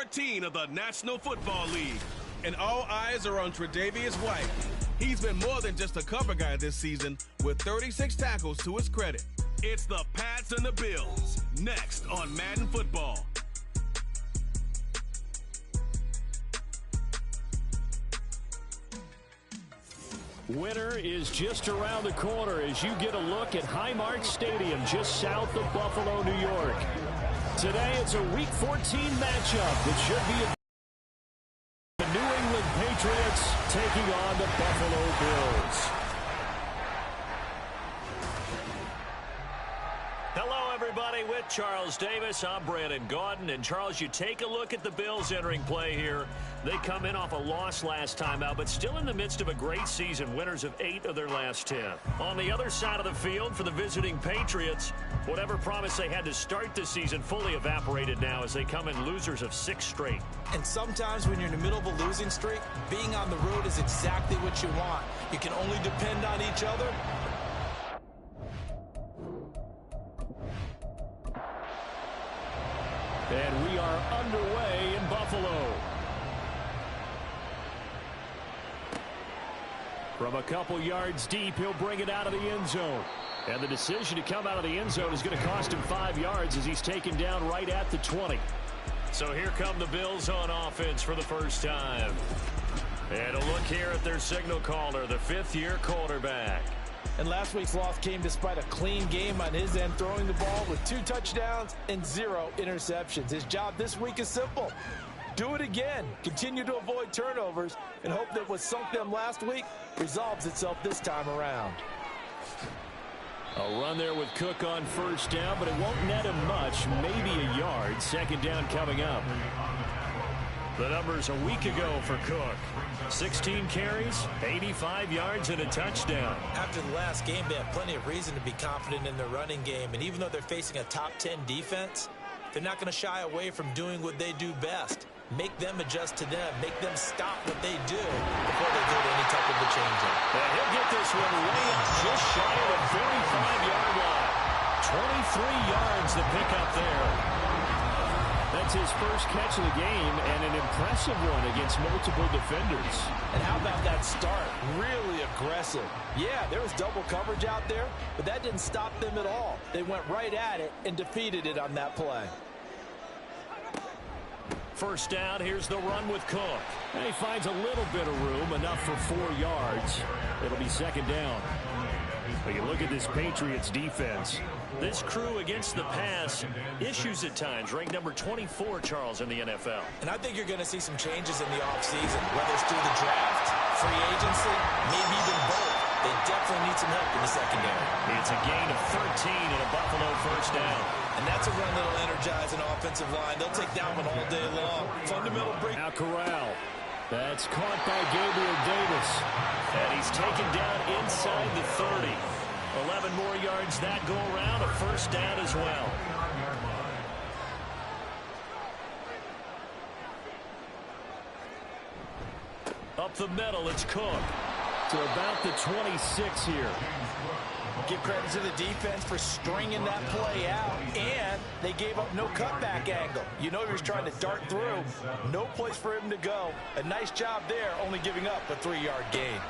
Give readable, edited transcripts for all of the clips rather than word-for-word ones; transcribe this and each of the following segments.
14 of the National Football League. And all eyes are on Tre'Davious White. He's been more than just a cover guy this season with 36 tackles to his credit. It's the Pats and the Bills, next on Madden Football. Winter is just around the corner as you get a look at Highmark Stadium just south of Buffalo, New York. Today it's a Week 14 matchup that should be the New England Patriots taking on the Buffalo Bills. Hello, everybody. With Charles Davis, I'm Brandon Gaudin. And, Charles, you take a look at the Bills entering play here. They come in off a loss last time out, but still in the midst of a great season, winners of 8 of their last 10. On the other side of the field for the visiting Patriots, whatever promise they had to start the season fully evaporated now as they come in losers of 6 straight. And sometimes when you're in the middle of a losing streak, being on the road is exactly what you want. You can only depend on each other. And we are underway in Buffalo. From a couple yards deep, he'll bring it out of the end zone. And the decision to come out of the end zone is going to cost him 5 yards as he's taken down right at the 20. So here come the Bills on offense for the first time. And a look here at their signal caller, the 5th-year quarterback. And last week's loss came despite a clean game on his end, throwing the ball with 2 touchdowns and 0 interceptions. His job this week is simple. Do it again. Continue to avoid turnovers and hope that what sunk them last week resolves itself this time around. A run there with Cook on first down, but it won't net him much, maybe a yard. Second down coming up. The numbers a week ago for Cook. 16 carries, 85 yards, and a touchdown. After the last game, they have plenty of reason to be confident in their running game. And even though they're facing a top 10 defense, they're not going to shy away from doing what they do best. Make them adjust to them. Make them stop what they do before they go to any type of a change-up. And he'll get this one way up just shy of the 45-yard line. 23 yards to pick up there. That's his first catch of the game and an impressive one against multiple defenders. And how about that start? Really aggressive. Yeah, there was double coverage out there, but that didn't stop them at all. They went right at it and defeated it on that play. First down, here's the run with Cook. And he finds a little bit of room, enough for 4 yards. It'll be second down. But you look at this Patriots defense. This crew against the pass, issues at times, ranked number 24, Charles, in the NFL. And I think you're going to see some changes in the offseason, whether it's through the draft, free agency, maybe even both. They definitely need some help in the secondary. It's a gain of 13 and a Buffalo first down. And that's a run that'll energize an offensive line. They'll take that one all day long. Fundamental break. Now Corral. That's caught by Gabriel Davis. And he's taken down inside the 30. 11 more yards that go around, a first down as well. Up the middle, it's Cook. To about the 26 here. Give credit to the defense for stringing that play out, and they gave up no cutback angle. You know he was trying to dart through. No place for him to go. A nice job there, only giving up a 3-yard gain.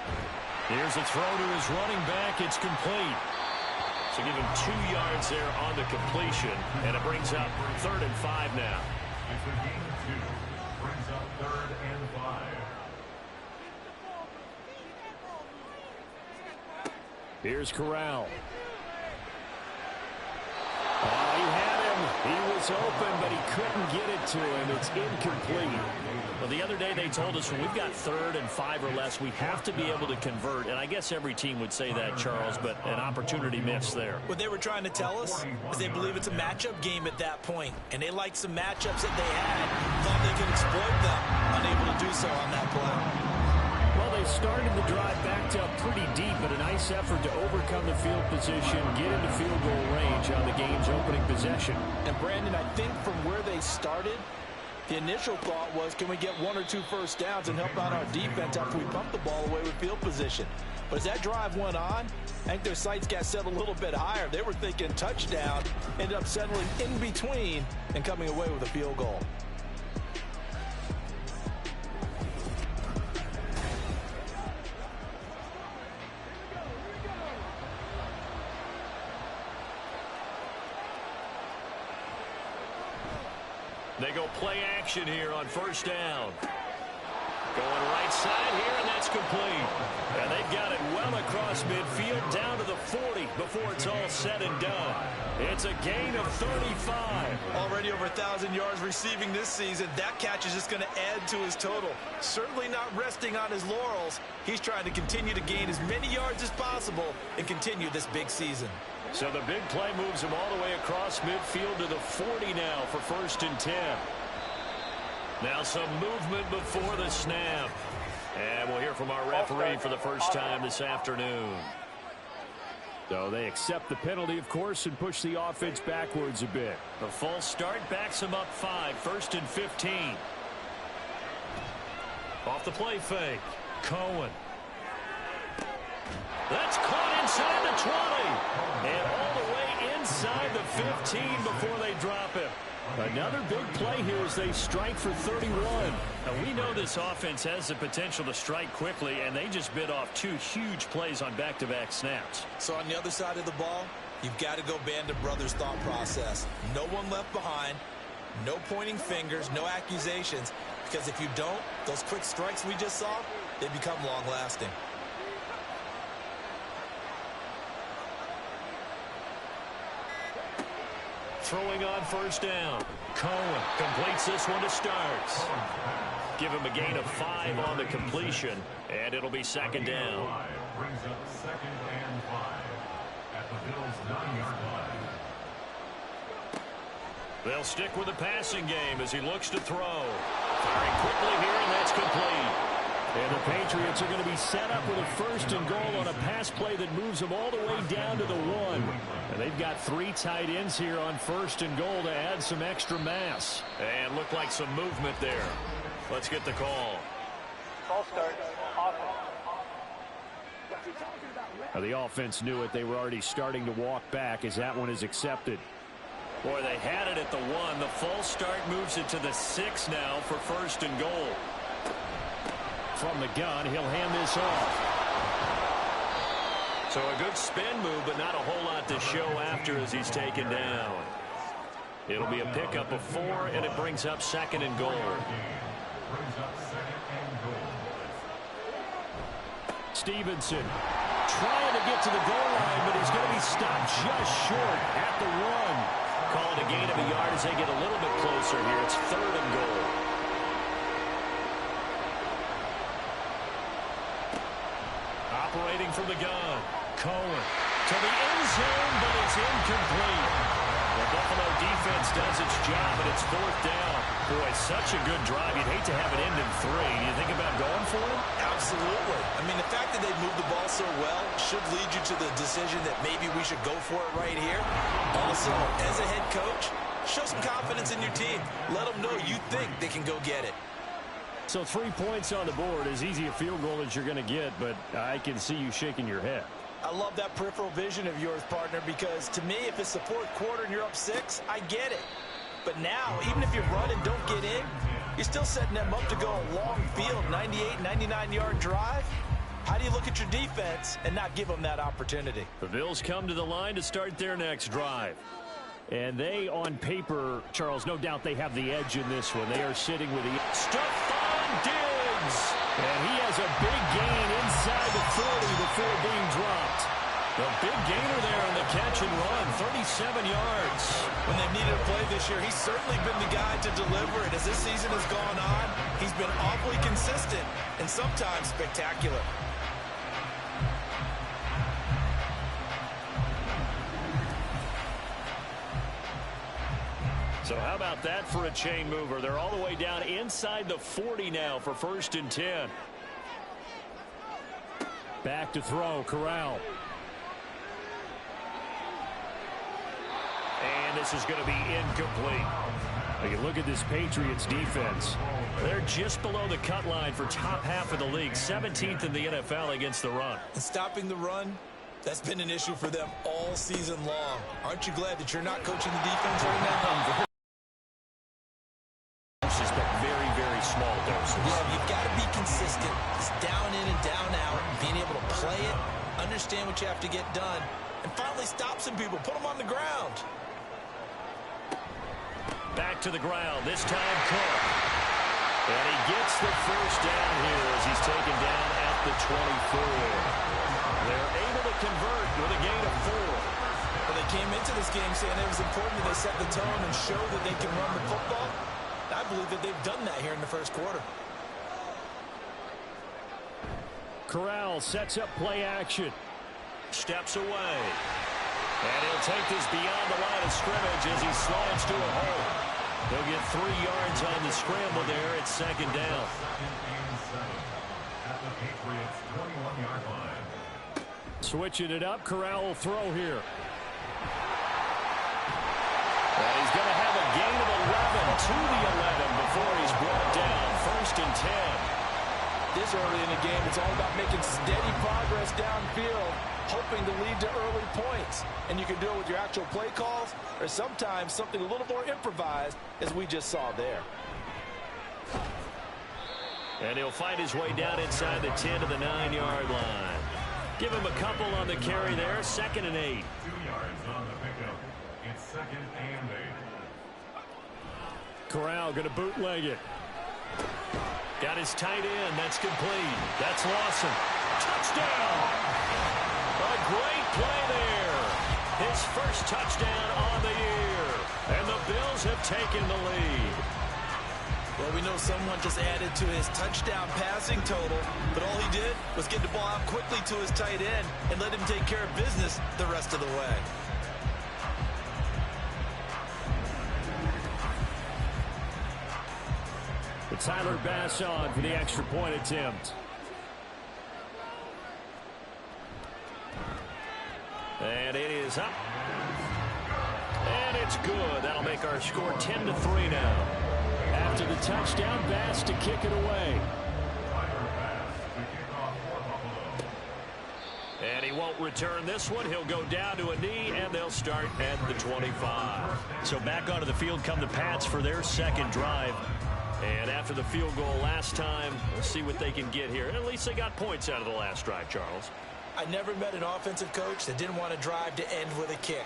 Here's a throw to his running back. It's complete. So give him 2 yards there on the completion, and it brings up 3rd and 5 now. Brings up 3rd and 5. Here's Corral. Oh, he had him. He was open, but he couldn't get it to him. It's incomplete. Well, the other day they told us when we've got 3rd and 5 or less, we have to be able to convert. And I guess every team would say that, Charles, but an opportunity missed there. What they were trying to tell us is they believe it's a matchup game at that point. And they liked some matchups that they had. Thought they could exploit them. Unable to do so on that play. Well, they started the drive backed up pretty deep, but a nice effort to overcome the field position, get into field goal range on the game's opening possession. And, Brandon, I think from where they started, the initial thought was, can we get 1 or 2 first downs and help out our defense after we pump the ball away with field position? But as that drive went on, I think their sights got set a little bit higher. They were thinking touchdown, ended up settling in between and coming away with a field goal. They go play action here on first down. Going right side here, and that's complete. And they've got it well across midfield down to the 40 before it's all said and done. It's a gain of 35. Already over 1,000 yards receiving this season. That catch is just going to add to his total. Certainly not resting on his laurels. He's trying to continue to gain as many yards as possible and continue this big season. So the big play moves him all the way across midfield to the 40 now for 1st and 10. Now some movement before the snap. And we'll hear from our referee for the first time this afternoon. So they accept the penalty, of course, and push the offense backwards a bit. The false start backs him up 5, 1st and 15. Off the play fake. Cohen. That's caught inside the 20. And all the way inside the 15 before they drop him. Another big play here as they strike for 31. Now we know this offense has the potential to strike quickly, and they just bit off 2 huge plays on back-to-back snaps. So on the other side of the ball, you've got to go Band of Brothers thought process. No one left behind, no pointing fingers, no accusations, because if you don't, those quick strikes we just saw, they become long-lasting. Throwing on first down. Cohen completes this one to starts. Give him a gain of 5 on the completion, and it'll be 2nd down. Brings up 2nd and 5 at the Bills' 9-yard line. They'll stick with the passing game as he looks to throw. Firing quickly here, and that's complete. And the Patriots are going to be set up with a 1st and goal on a pass play that moves them all the way down to the 1. And they've got 3 tight ends here on 1st and goal to add some extra mass. And look like some movement there. Let's get the call. False start. Now the offense knew it. They were already starting to walk back as that one is accepted. Boy, they had it at the 1. The false start moves it to the 6 now for 1st and goal. From the gun, he'll hand this off. So a good spin move, but not a whole lot to show after as he's taken down. It'll be a pickup of 4, and it brings up 2nd and goal. Stevenson trying to get to the goal line, but he's going to be stopped just short at the 1. Call it a gain of a yard as they get a little bit closer here. It's 3rd and goal. Operating from the gun. Cohen to the end zone, but it's incomplete. The Buffalo defense does its job, and it's 4th down. Boy, such a good drive. You'd hate to have it end in 3. Do you think about going for it? Absolutely. I mean, the fact that they moved the ball so well should lead you to the decision that maybe we should go for it right here. Also, as a head coach, show some confidence in your team. Let them know you think they can go get it. So 3 points on the board, as easy a field goal as you're going to get, but I can see you shaking your head. I love that peripheral vision of yours, partner, because to me, if it's the 4th quarter and you're up 6, I get it. But now, even if you run and don't get in, you're still setting them up to go a long field, 98, 99-yard drive. How do you look at your defense and not give them that opportunity? The Bills come to the line to start their next drive. And they, on paper, Charles, no doubt they have the edge in this one. They are sitting with the Stephon Diggs. And he has a big gain inside the 40 before being dropped. The big gainer there on the catch and run, 37 yards. When they've needed a play this year, he's certainly been the guy to deliver it. As this season has gone on, he's been awfully consistent and sometimes spectacular. So how about that for a chain mover? They're all the way down inside the 40 now for 1st and 10. Back to throw, Corral. And this is going to be incomplete. You look at this Patriots defense. They're just below the cut line for top half of the league, 17th in the NFL against the run. And stopping the run, that's been an issue for them all season long. Aren't you glad that you're not coaching the defense right now? But very, very small doses. Yeah, you've got to be consistent. It's down in and down out. Being able to play it, understand what you have to get done, and finally stop some people. Put them on the ground. Back to the ground. This time Cook. And he gets the first down here as he's taken down at the 24. They're able to convert with a gain of 4. Well, they came into this game saying it was important that they set the tone and show that they can run the football. I believe that they've done that here in the first quarter. Corral sets up play action. Steps away. And he'll take this beyond the line of scrimmage as he slides to a hole. He'll get 3 yards on the scramble there at second down. At the Patriots 21-yard line. Switching it up, Corral will throw here. And he's going to have a gain of 11 to the 11 before he's brought down. 1st and 10. This early in the game, it's all about making steady progress downfield, hoping to lead to early points. And you can do it with your actual play calls or sometimes something a little more improvised, as we just saw there. And he'll find his way down inside the 10 to the 9-yard line. Give him a couple on the carry there. 2nd and 8. 2 yards on the pickup. It's 2nd and 8. Corral going to bootleg it. Got his tight end. That's complete. That's Lawson. Touchdown! A great play there. His first touchdown on the year. And the Bills have taken the lead. Well, we know someone just added to his touchdown passing total, but all he did was get the ball out quickly to his tight end and let him take care of business the rest of the way. Tyler Bass on for the extra point attempt. And it is up. And it's good. That'll make our score 10-3 now. After the touchdown, Bass to kick it away. And he won't return this one. He'll go down to a knee, and they'll start at the 25. So back onto the field come the Pats for their second drive. And after the field goal last time, we'll see what they can get here. And at least they got points out of the last drive, Charles. I never met an offensive coach that didn't want to drive to end with a kick.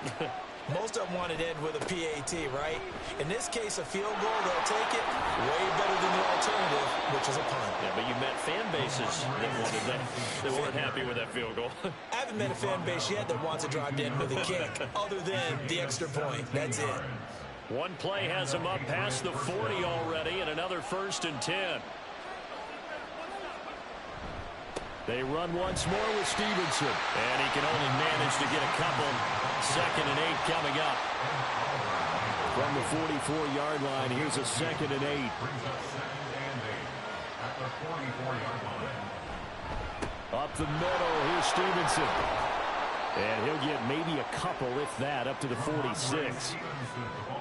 Most of them wanted to end with a PAT, right? In this case, a field goal, they'll take it way better than the alternative, which is a punt. Yeah, but you met fan bases that wanted that. They weren't happy with that field goal. I haven't met a fan base yet that wants to drive to end with a kick, other than the extra point. That's it. One play has him up past the 40 already, and another 1st and 10. They run once more with Stevenson. And he can only manage to get a couple. 2nd and 8 coming up. From the 44-yard line, here's a 2nd and 8. Brings up 2nd and 8 at the 44-yard line. Up the middle, here's Stevenson. And he'll get maybe a couple, if that, up to the 46.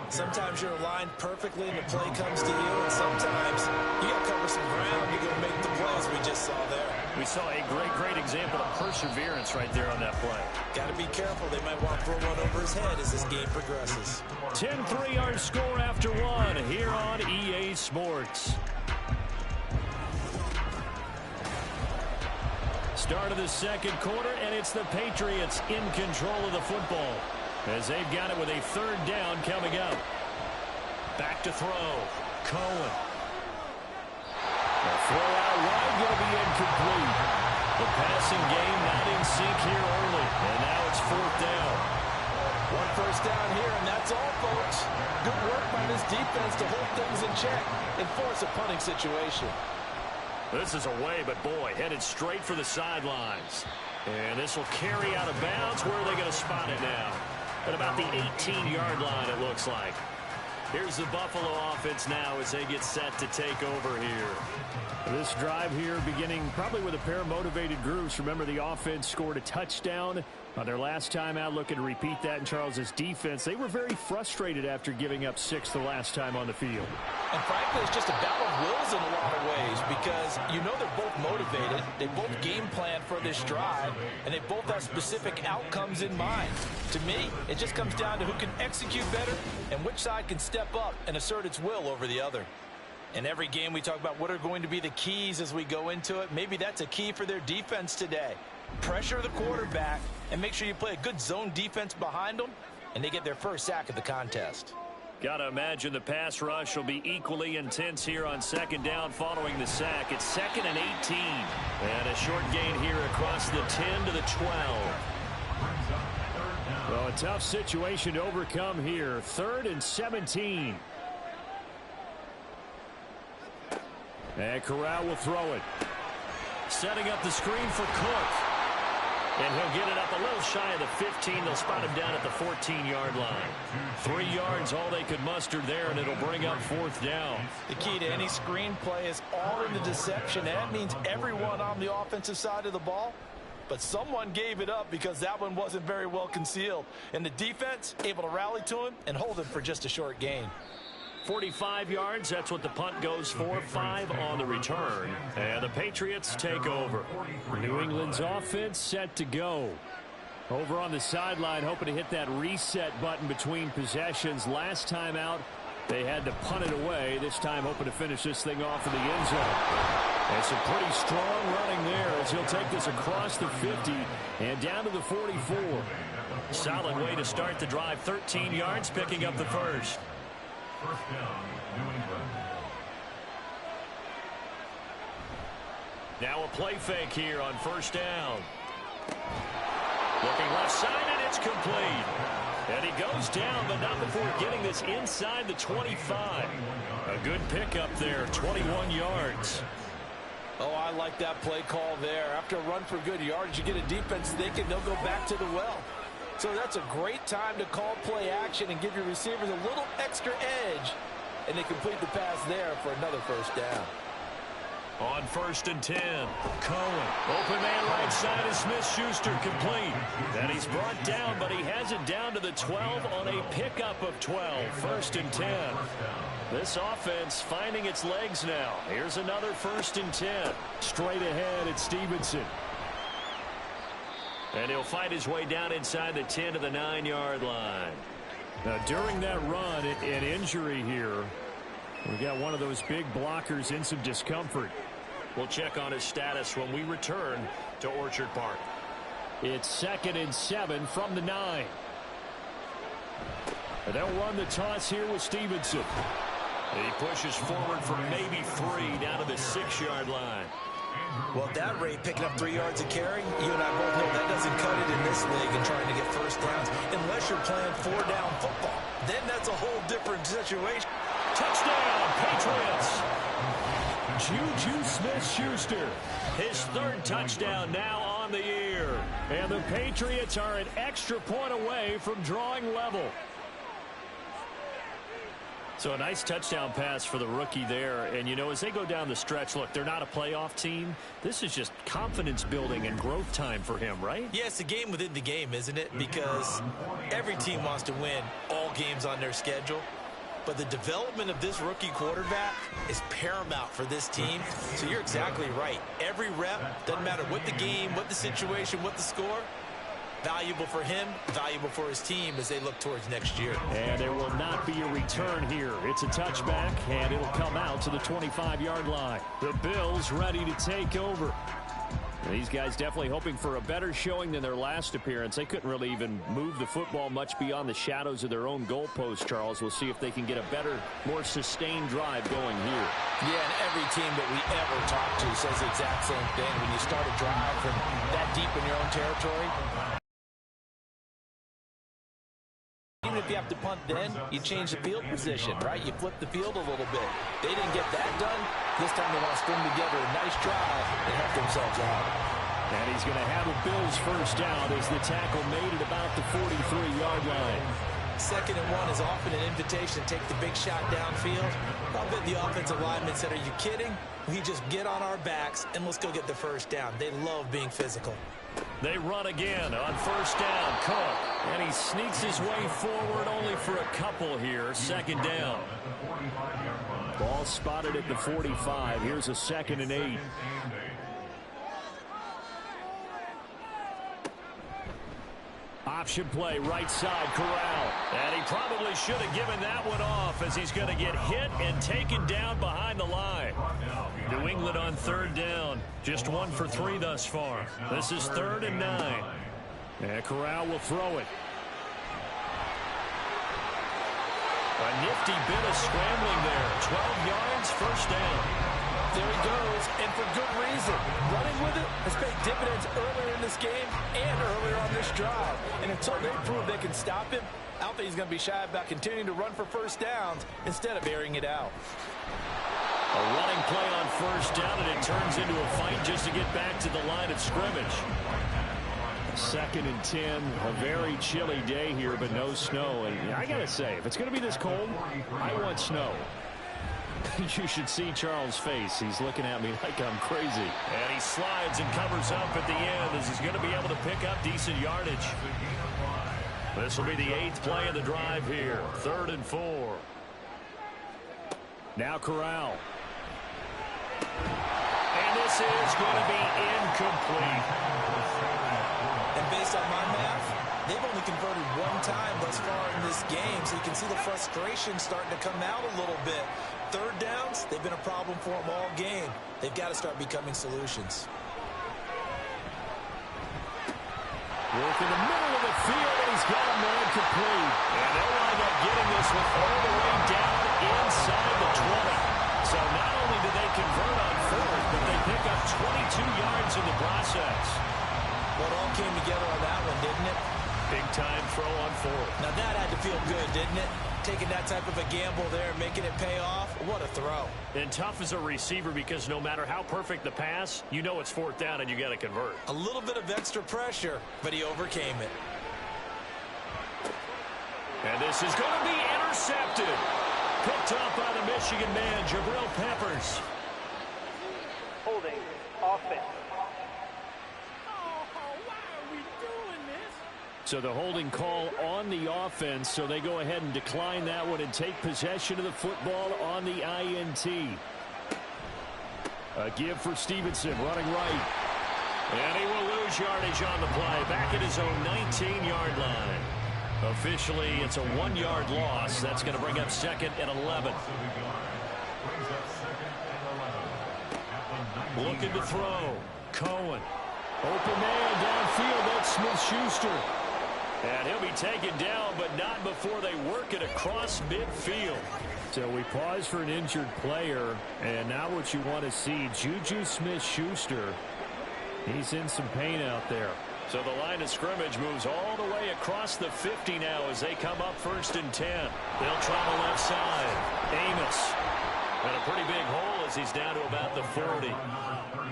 Sometimes you're aligned perfectly and the play comes to you, and sometimes you got to cover some ground to go make the plays we just saw there. We saw a great example of perseverance right there on that play. Got to be careful. They might want to throw one over his head as this game progresses. 10-3 our score after one here on EA Sports. Start of the second quarter, and it's the Patriots in control of the football as they've got it with a 3rd down coming up. Back to throw. Cohen. The throw out wide going to be incomplete. The passing game not in sync here early, and now it's 4th down. 1 first down here, and that's all, folks. Good work by this defense to hold things in check and force a punting situation. This is away, but boy, headed straight for the sidelines. And this will carry out of bounds. Where are they going to spot it now? At about the 18-yard line, it looks like. Here's the Buffalo offense now as they get set to take over here. This drive here beginning probably with a pair of motivated groups. Remember, the offense scored a touchdown on their last time out, looking to repeat that in Charles's defense. They were very frustrated after giving up 6 the last time on the field. And frankly, it's just a battle of wills in a lot of ways because you know they're both motivated. They both game plan for this drive, and they both have specific outcomes in mind. To me, it just comes down to who can execute better and which side can step up and assert its will over the other. In every game, we talk about what are going to be the keys as we go into it. Maybe that's a key for their defense today. Pressure the quarterback and make sure you play a good zone defense behind them, and they get their first sack of the contest. Got to imagine the pass rush will be equally intense here on second down following the sack. It's 2nd and 18. And a short gain here across the 10 to the 12. Well, a tough situation to overcome here. 3rd and 17. And Corral will throw it. Setting up the screen for Cook. And he'll get it up a little shy of the 15. They'll spot him down at the 14-yard line. 3 yards, all they could muster there, and it'll bring up 4th down. The key to any screen play is all in the deception. That means everyone on the offensive side of the ball. But someone gave it up because that one wasn't very well concealed. And the defense able to rally to him and hold him for just a short gain. 45 yards, that's what the punt goes for. 5 on the return. And the Patriots take over. New England's offense set to go. Over on the sideline, hoping to hit that reset button between possessions. Last time out, they had to punt it away. This time hoping to finish this thing off in the end zone. And some pretty strong running there as he'll take this across the 50 and down to the 44. Solid way to start the drive. 13 yards, picking up the first. First down, New England. Now a play fake here on first down. Looking left side, and it's complete. And he goes down, but not before getting this inside the 25. A good pickup there, 21 yards. Oh, I like that play call there. After a run for good yards, you get a defense thinking they'll go back to the well. So that's a great time to call play action and give your receivers a little extra edge. And they complete the pass there for another first down. On 1st and 10, Cohen. Open man right side is Smith-Schuster, complete. And he's brought down, but he has it down to the 12 on a pickup of 12. 1st and 10. This offense finding its legs now. Here's another 1st and 10. Straight ahead at Stevenson. And he'll fight his way down inside the 10 to the 9-yard line. Now, during that run, an injury here. We got one of those big blockers in some discomfort. We'll check on his status when we return to Orchard Park. It's 2nd and 7 from the 9. And they'll run the toss here with Stevenson. He pushes forward for maybe 3 down to the 6-yard line. Well, at that rate, picking up 3 yards a carry, you and I both know that doesn't cut it in this league and trying to get first downs unless you're playing 4-down football. Then that's a whole different situation. Touchdown, Patriots! Juju Smith-Schuster. His 3rd touchdown now on the year. And the Patriots are an extra point away from drawing level. So a nice touchdown pass for the rookie there. And, you know, as they go down the stretch, look, they're not a playoff team. This is just confidence building and growth time for him, right? Yeah, it's a game within the game, isn't it? Because every team wants to win all games on their schedule. But the development of this rookie quarterback is paramount for this team. So you're exactly right. Every rep, doesn't matter what the game, what the situation, what the score, valuable for him, valuable for his team as they look towards next year. And there will not be a return here. It's a touchback, and it'll come out to the 25-yard line. The Bills ready to take over. And these guys definitely hoping for a better showing than their last appearance. They couldn't really even move the football much beyond the shadows of their own goalpost, Charles. We'll see if they can get a better, more sustained drive going here. Yeah, and every team that we ever talk to says the exact same thing. When you start a drive from that deep in your own territory, even if you have to punt then, you change the field position, right? You flip the field a little bit. They didn't get that done. This time they want to string together a nice drive and help themselves out. And he's going to have a Bills first down as the tackle made at about the 43-yard line. 2nd and 1 is often an invitation to take the big shot downfield. I bet the offensive linemen said, are you kidding? We just get on our backs and let's go get the first down. They love being physical. They run again on first down. Cook. And he sneaks his way forward only for a couple here. 2nd down. Ball spotted at the 45. Here's a 2nd and 8. Option play, right side, Corral. And he probably should have given that one off as he's going to get hit and taken down behind the line. New England on 3rd down. Just 1 for 3 thus far. This is 3rd and 9. And Corral will throw it. A nifty bit of scrambling there. 12 yards, first down. There he goes, and for good reason. Running with it has paid dividends earlier in this game and earlier on this drive. And until they prove they can stop him, I don't think he's going to be shy about continuing to run for first downs instead of airing it out. A running play on first down, and it turns into a fight just to get back to the line of scrimmage. 2nd and 10, a very chilly day here, but no snow. And I got to say, if it's going to be this cold, I want snow. You should see Charles' face. He's looking at me like I'm crazy. And he slides and covers up at the end as he's going to be able to pick up decent yardage. This will be the 8th play of the drive here. 3rd and 4. Now Corral. And this is going to be incomplete. And based on my math, they've only converted one time thus far in this game, so you can see the frustration starting to come out a little bit. 3rd downs, they've been a problem for them all game. They've got to start becoming solutions. Work in the middle of the field, and he's got a man complete. And they'll wind up getting this one all the way down inside the 20. So not only do they convert on 4th, but they pick up 22 yards in the process. Well, it all came together on that one, didn't it? Big-time throw on 4th. Now that had to feel good, didn't it? Taking that type of a gamble there, making it pay off. What a throw. And tough as a receiver because no matter how perfect the pass, you know it's 4th down and you got to convert. A little bit of extra pressure, but he overcame it. And this is going to be intercepted. Picked up by the Michigan man, Jabril Peppers. Holding offense. So the holding call on the offense, so they go ahead and decline that one and take possession of the football on the INT. A give for Stevenson, running right. And he will lose yardage on the play, back at his own 19-yard line. Officially, it's a 1-yard loss. That's going to bring up 2nd and 11. Looking to throw. Cohen. Open man downfield, that's Smith-Schuster. And he'll be taken down, but not before they work it across midfield. So we pause for an injured player, and now what you want to see, Juju Smith-Schuster. He's in some pain out there. So the line of scrimmage moves all the way across the 50 now as they come up 1st and 10. They'll try the left side. Amos. And a pretty big hole as he's down to about the 40.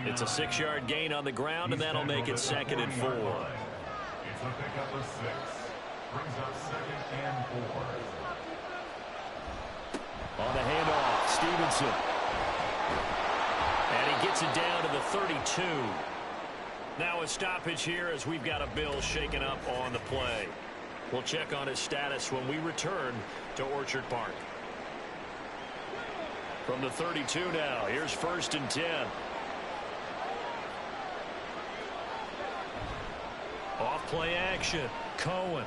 It's a 6-yard gain on the ground, and that'll make it 2nd and 4. It's a pickup of 6. Brings up 2nd and 4. On the handoff, Stevenson. And he gets it down to the 32. Now a stoppage here as we've got a Bill shaken up on the play. We'll check on his status when we return to Orchard Park. From the 32 now, here's 1st and 10. Off play action. Cohen.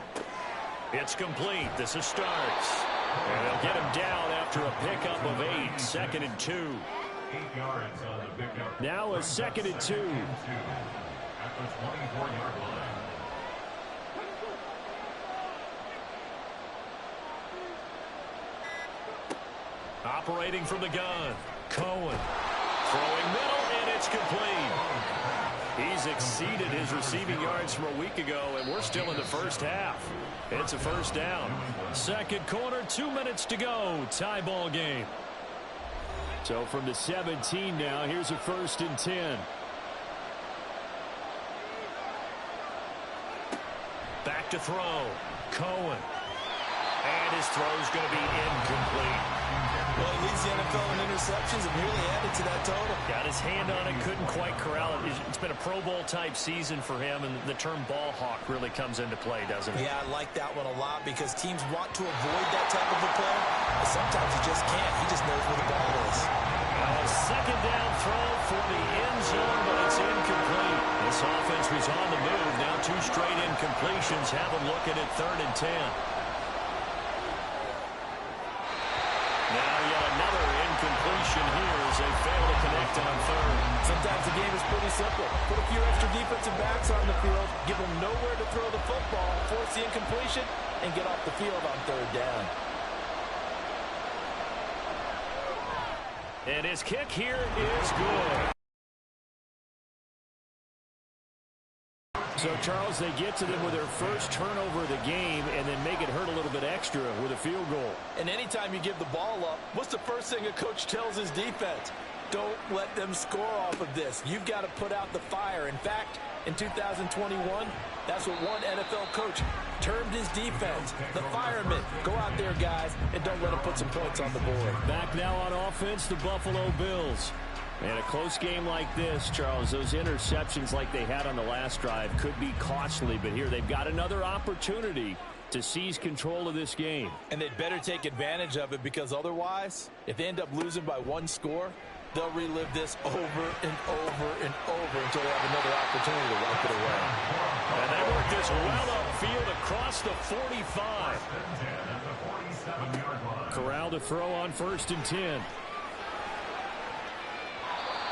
It's complete. This is starts. And they'll get him down after a pickup of 8. 2nd and 2. 8 yards on the pickup. Now a 2nd and 2. At the 24-yard line. Operating from the gun. Cohen. Throwing middle, and it's complete. He's exceeded his receiving yards from a week ago, and we're still in the first half. It's a 1st down. 2nd quarter, 2 minutes to go. Tie ball game. So from the 17 now, here's a 1st and 10. Back to throw. Cohen. And his throw's going to be incomplete. Well, he leads the NFL in interceptions and nearly added to that total. Got his hand on it, couldn't quite corral it. It's been a Pro Bowl type season for him, and the term ball hawk really comes into play, doesn't it? Yeah, I like that one a lot because teams want to avoid that type of a play, but sometimes you just can't. He just knows where the ball is. Now a 2nd down throw for the end zone, but it's incomplete. This offense was on the move. Now 2 straight incompletions have them looking at 3rd and 10. Now yet another incompletion here as they fail to connect on 3rd. Sometimes the game is pretty simple. Put a few extra defensive backs on the field, give them nowhere to throw the football, force the incompletion, and get off the field on 3rd down. And his kick here is good. So, Charles, they get to them with their first turnover of the game and then make it hurt a little bit extra with a field goal. And anytime you give the ball up, what's the first thing a coach tells his defense? Don't let them score off of this. You've got to put out the fire. In fact, in 2021, that's what one NFL coach termed his defense, the firemen. Go out there, guys, and don't let them put some points on the board. Back now on offense, the Buffalo Bills. And a close game like this, Charles, those interceptions like they had on the last drive could be costly. But here they've got another opportunity to seize control of this game. And they'd better take advantage of it, because otherwise, if they end up losing by one score, they'll relive this over and over and over until they have another opportunity to wipe it away. And they work this well upfield across the 45. Corral to throw on 1st and 10.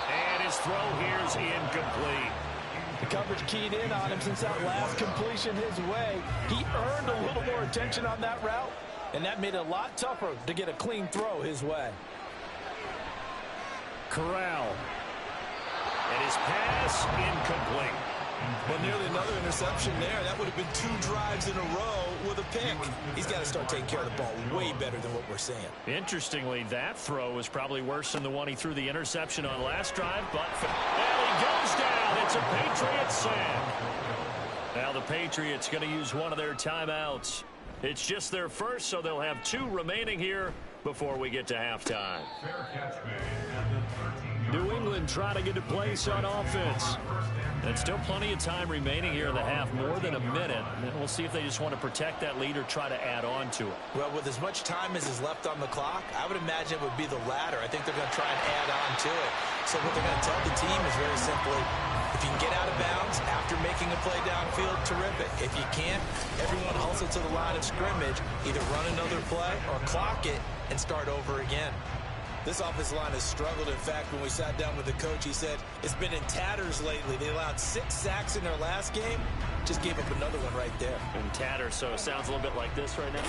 And his throw here is incomplete. The coverage keyed in on him since that last completion his way. He earned a little more attention on that route, and that made it a lot tougher to get a clean throw his way. Corral. And his pass incomplete. Well, nearly another interception there. That would have been 2 drives in a row with a pick. He's got to start taking care of the ball way better than what we're seeing. Interestingly, that throw was probably worse than the one he threw the interception on last drive. But he goes down. It's a Patriots sack. Now the Patriots going to use one of their timeouts. It's just their first, so they'll have 2 remaining here before we get to halftime. New England trying to get a place on offense. And still plenty of time remaining here in the half, more than a minute. And we'll see if they just want to protect that lead or try to add on to it. Well, with as much time as is left on the clock, I would imagine it would be the latter. I think they're going to try and add on to it. So what they're going to tell the team is very simply, if you can get out of bounds after making a play downfield, terrific. If you can't, everyone hustle to the line of scrimmage, either run another play or clock it and start over again. This offensive line has struggled. In fact, when we sat down with the coach, he said it's been in tatters lately. They allowed 6 sacks in their last game. Just gave up another one right there. In tatters, so it sounds a little bit like this right now.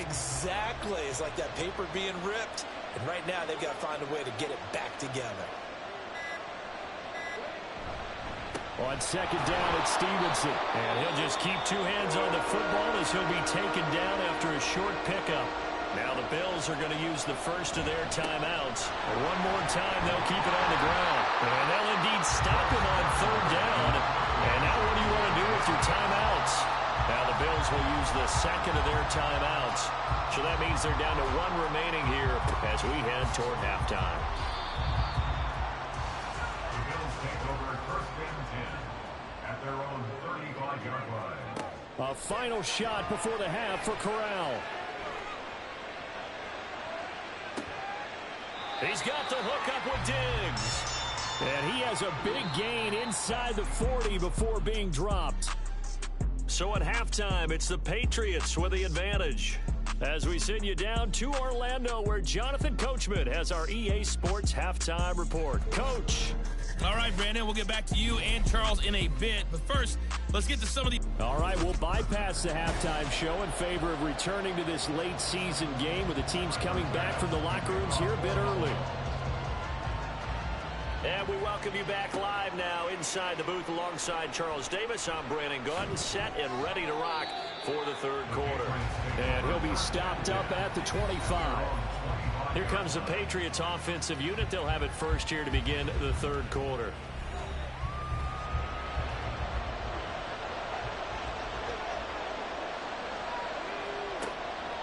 Exactly. It's like that paper being ripped. And right now, they've got to find a way to get it back together. On 2nd down, it's Stevenson. And he'll just keep 2 hands on the football as he'll be taken down after a short pickup. Now the Bills are going to use the first of their timeouts. And one more time, they'll keep it on the ground. And they'll indeed stop him on 3rd down. And now what do you want to do with your timeouts? Now the Bills will use the second of their timeouts. So that means they're down to 1 remaining here as we head toward halftime. The Bills take over 1st and 10 at their own 35-yard line. A final shot before the half for Corral. He's got the hook up with Diggs. And he has a big gain inside the 40 before being dropped. So at halftime, it's the Patriots with the advantage. As we send you down to Orlando, where Jonathan Coachman has our EA Sports halftime report. Coach. All right, Brandon, we'll get back to you and Charles in a bit. But first, let's get to some of the... All right, we'll bypass the halftime show in favor of returning to this late season game with the teams coming back from the locker rooms here a bit early. And we welcome you back live now inside the booth alongside Charles Davis. I'm Brandon Gordon, set and ready to rock for the 3rd quarter. And he'll be stopped up at the 25. Here comes the Patriots offensive unit. They'll have it first here to begin the 3rd quarter.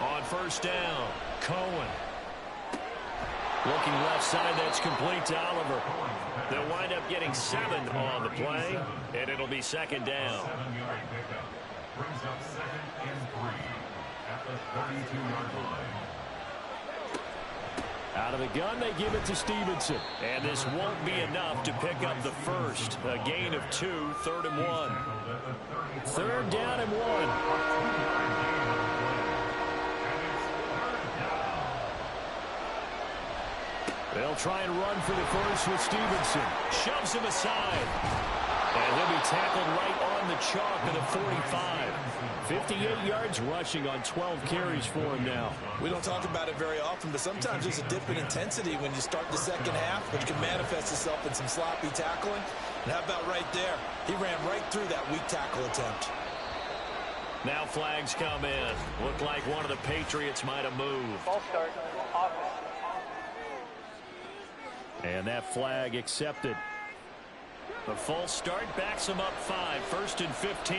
On 1st down, Cohen. Looking left side, that's complete to Oliver. They'll wind up getting 7 on the play, and it'll be 2nd down. 7-yard pickup brings up 2nd and 3 at the 32-yard line. Out of the gun, they give it to Stevenson. And this won't be enough to pick up the first. A gain of 2, 3rd and 1. 3rd down and 1. They'll try and run for the first with Stevenson. Shoves him aside. And he'll be tackled right on the chalk of the 45. 58 yards rushing on 12 carries for him now. We don't talk about it very often, but sometimes there's a dip in intensity when you start the second half, which can manifest itself in some sloppy tackling. And how about right there? He ran right through that weak tackle attempt. Now flags come in. Looked like one of the Patriots might have moved. False start, offense. And that flag accepted. The false start backs him up 5, 1st and 15.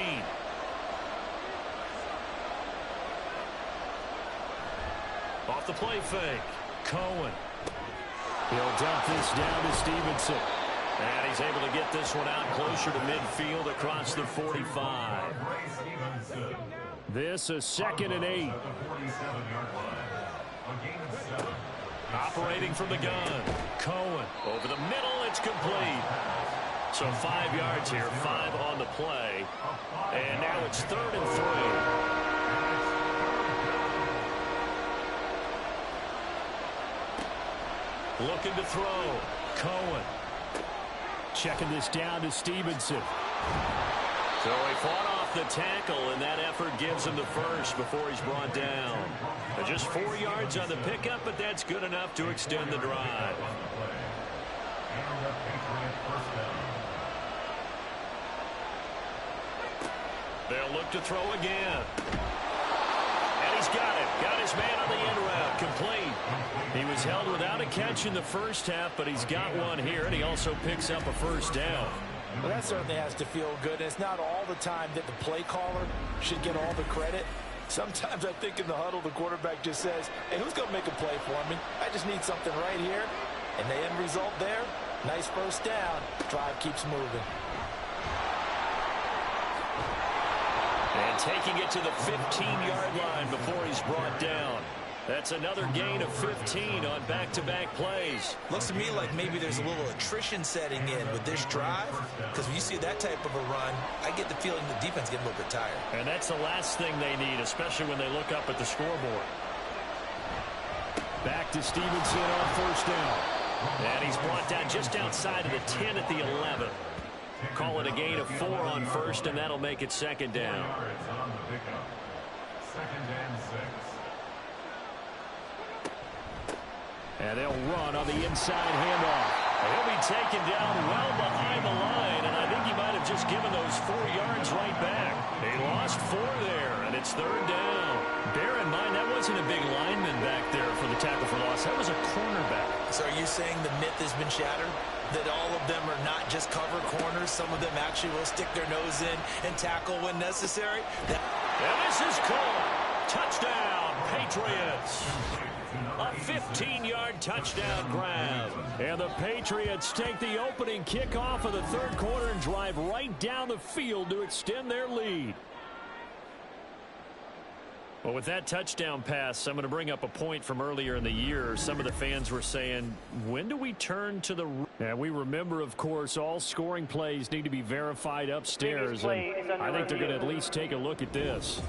Off the play fake. Cohen. He'll dump this down to Stevenson. And he's able to get this one out closer to midfield across the 45. This is 2nd and 8. Operating from the gun. Cohen. Over the middle. It's complete. So 5 yards here. 5 on the play. And now it's 3rd and 3. Looking to throw. Cohen. Checking this down to Stevenson. So he fought off the tackle, and that effort gives him the first before he's brought down. Just 4 yards on the pickup, but that's good enough to extend the drive. They'll look to throw again. And he's got it. Got his man on the end route. Complete. He was held without a catch in the first half, but he's got one here, and he also picks up a first down. Well, that certainly has to feel good. It's not all the time that the play caller should get all the credit. Sometimes I think in the huddle, the quarterback just says, hey, who's going to make a play for me? I just need something right here. And the end result there, nice first down. Drive keeps moving. And taking it to the 15-yard line before he's brought down. That's another gain of 15 on back-to-back plays. Looks to me like maybe there's a little attrition setting in with this drive, because when you see that type of a run, I get the feeling the defense getting a little bit tired. And that's the last thing they need, especially when they look up at the scoreboard. Back to Stevenson on 1st down. And he's brought down just outside of the 10 at the 11. Call it a gain of 4 on 1st, and that'll make it 2nd down. 2nd and 6. And they'll run on the inside handoff. He'll be taken down well behind the line, and I think he might have just given those 4 yards right back. He lost 4 there, and it's 3rd down. Bear in mind, that wasn't a big lineman back there for the tackle for loss. That was a cornerback. So are you saying the myth has been shattered? That all of them are not just cover corners? Some of them actually will stick their nose in and tackle when necessary? And this is caught. Touchdown, Patriots. A 15-yard touchdown grab. And the Patriots take the opening kickoff of the 3rd quarter and drive right down the field to extend their lead. Well, with that touchdown pass, I'm going to bring up a point from earlier in the year. Some of the fans were saying, when do we turn to the... And we remember, of course, all scoring plays need to be verified upstairs. And I think they're going to at least take a look at this.